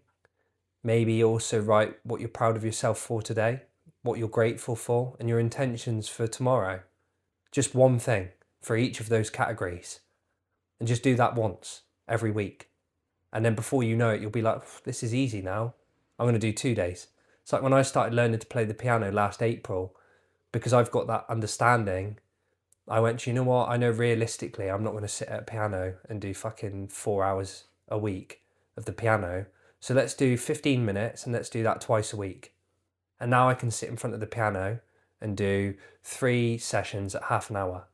Maybe also write what you're proud of yourself for today, what you're grateful for, and your intentions for tomorrow. Just one thing for each of those categories. And just do that once every week. And then before you know it, you'll be like, this is easy now. I'm going to do 2 days. It's like when I started learning to play the piano last April, because I've got that understanding, I went, you know what? I know realistically I'm not going to sit at a piano and do fucking 4 hours a week of the piano. So let's do 15 minutes and let's do that twice a week. And now I can sit in front of the piano and do 3 sessions at half an hour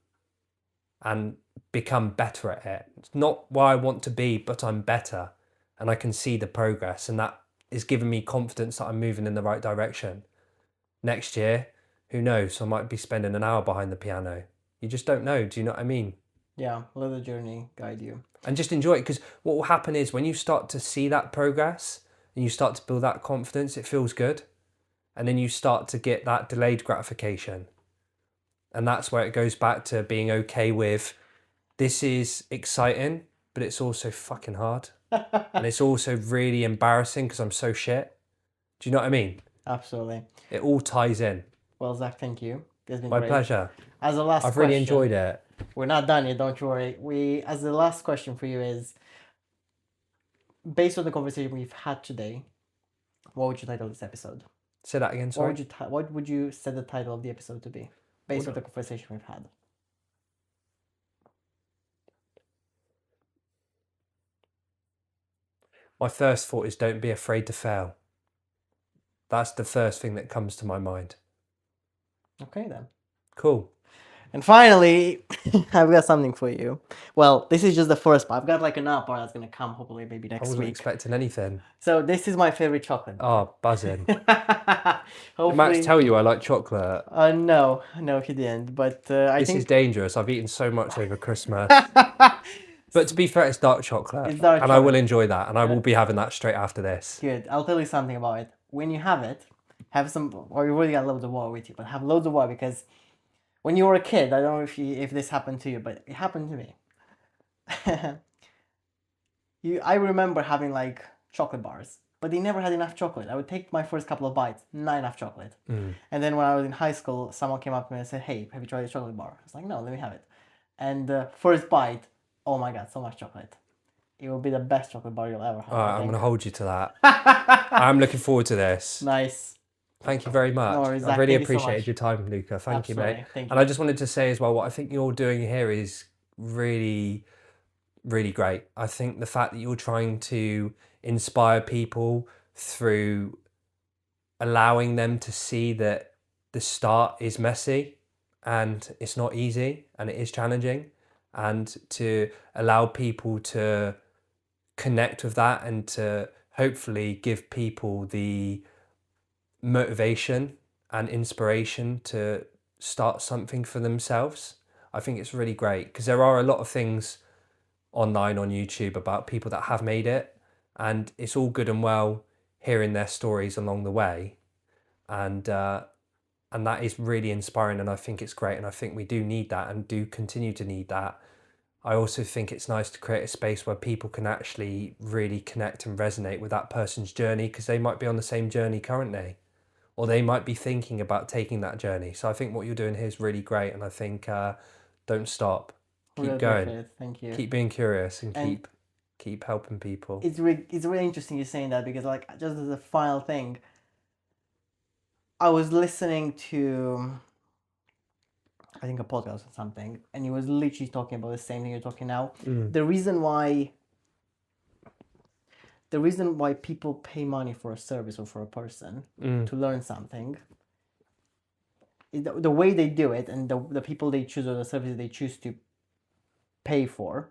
and become better at it. It's not where I want to be, but I'm better. And I can see the progress, and that is giving me confidence that I'm moving in the right direction. Next year, who knows, I might be spending an hour behind the piano. You just don't know. Do you know what I mean? Yeah, let the journey guide you. And just enjoy it, because what will happen is when you start to see that progress and you start to build that confidence, it feels good. And then you start to get that delayed gratification. And that's where it goes back to being okay with, this is exciting, but it's also fucking hard. And it's also really embarrassing because I'm so shit. Do you know what I mean? Absolutely. It all ties in. Well, Zach, thank you. It's been My great. pleasure. As a last I've question, really enjoyed it. we're not done yet, don't you worry. As the last question for you is, based on the conversation we've had today, what would you title this episode? Say that again, sorry. What would you set the title of the episode to be, based on the conversation we've had? My first thought is, don't be afraid to fail. That's the first thing that comes to my mind. Okay, then. Cool. And finally, I've got something for you. Well, this is just the first part. I've got like another part that's going to come hopefully maybe I next wasn't week. expecting anything. So this is my favorite chocolate. Oh, buzzing. Hopefully... Max tell you I like chocolate. No, he didn't. But I This think is dangerous. I've eaten so much over Christmas. But to be fair, it's dark chocolate. It's dark and I will chocolate. enjoy that. And I will be having that straight after this. Good. I'll tell you something about it. When you have it, have some, or you already got loads of water with you, but have loads of water, because when you were a kid, I don't know if this happened to you, but it happened to me. I remember having like chocolate bars, but they never had enough chocolate. I would take my first couple of bites, not enough chocolate. And then when I was in high school, someone came up to me and said, "Hey, have you tried the chocolate bar?" I was like, "No, let me have it." And the first bite, oh my God, so much chocolate. It will be the best chocolate bar you'll ever have. All right, I'm going to hold you to that. I'm looking forward to this. Nice. Thank you very much. No worries, I Zach, really thank you so appreciated much. your time, Luca. Thank you, Absolutely. mate. Thank you. And I just wanted to say as well, what I think you're doing here is really, really great. I think the fact that you're trying to inspire people through allowing them to see that the start is messy and it's not easy and it is challenging, and to allow people to connect with that and to hopefully give people the motivation and inspiration to start something for themselves. I think it's really great, because there are a lot of things online on YouTube about people that have made it, and it's all good and well hearing their stories along the way, and that is really inspiring, and I think it's great, and I think we do need that and do continue to need that. I also think it's nice to create a space where people can actually really connect and resonate with that person's journey, because they might be on the same journey currently, or they might be thinking about taking that journey. So I think what you're doing here is really great, and I think don't stop. Keep going. Thank you. Keep being curious and keep helping people. It's really interesting you saying that, because like, just as a final thing, I was listening to, I think, a podcast or something, and he was literally talking about the same thing you're talking now. The reason why people pay money for a service or for a person to learn something, the way they do it, and the people they choose or the services they choose to pay for,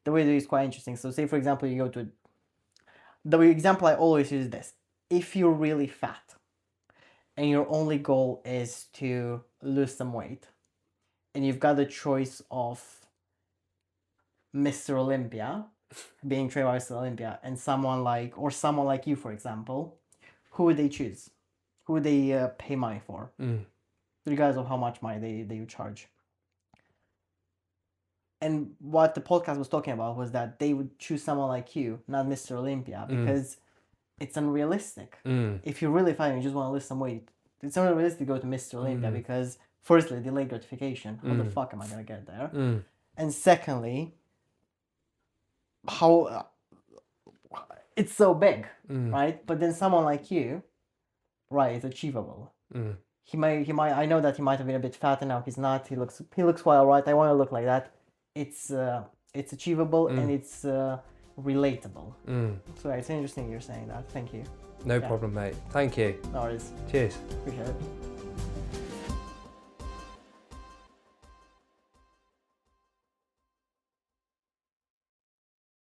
the way they do it is quite interesting. So say, for example, you go to, the example I always use is this: if you're really fat and your only goal is to lose some weight, and you've got the choice of Mr. Olympia, being trained by Mr. Olympia, and someone like you, for example, who would they choose? Who would they pay money for? Regardless of how much money they would charge. And what the podcast was talking about was that they would choose someone like you, not Mr. Olympia, because it's unrealistic. If you're really fat and you just want to lose some weight, it's unrealistic to go to Mr. Olympia, because firstly, delayed gratification. How the fuck am I going to get there? And secondly, how it's so big, right? But then someone like you, right, it's achievable. He might. I know that he might have been a bit fat, and now he's not. He looks quite alright. I want to look like that. It's achievable and it's relatable. So it's interesting you're saying that. Thank you. No problem, mate. Thank you. No worries. Cheers. Appreciate it.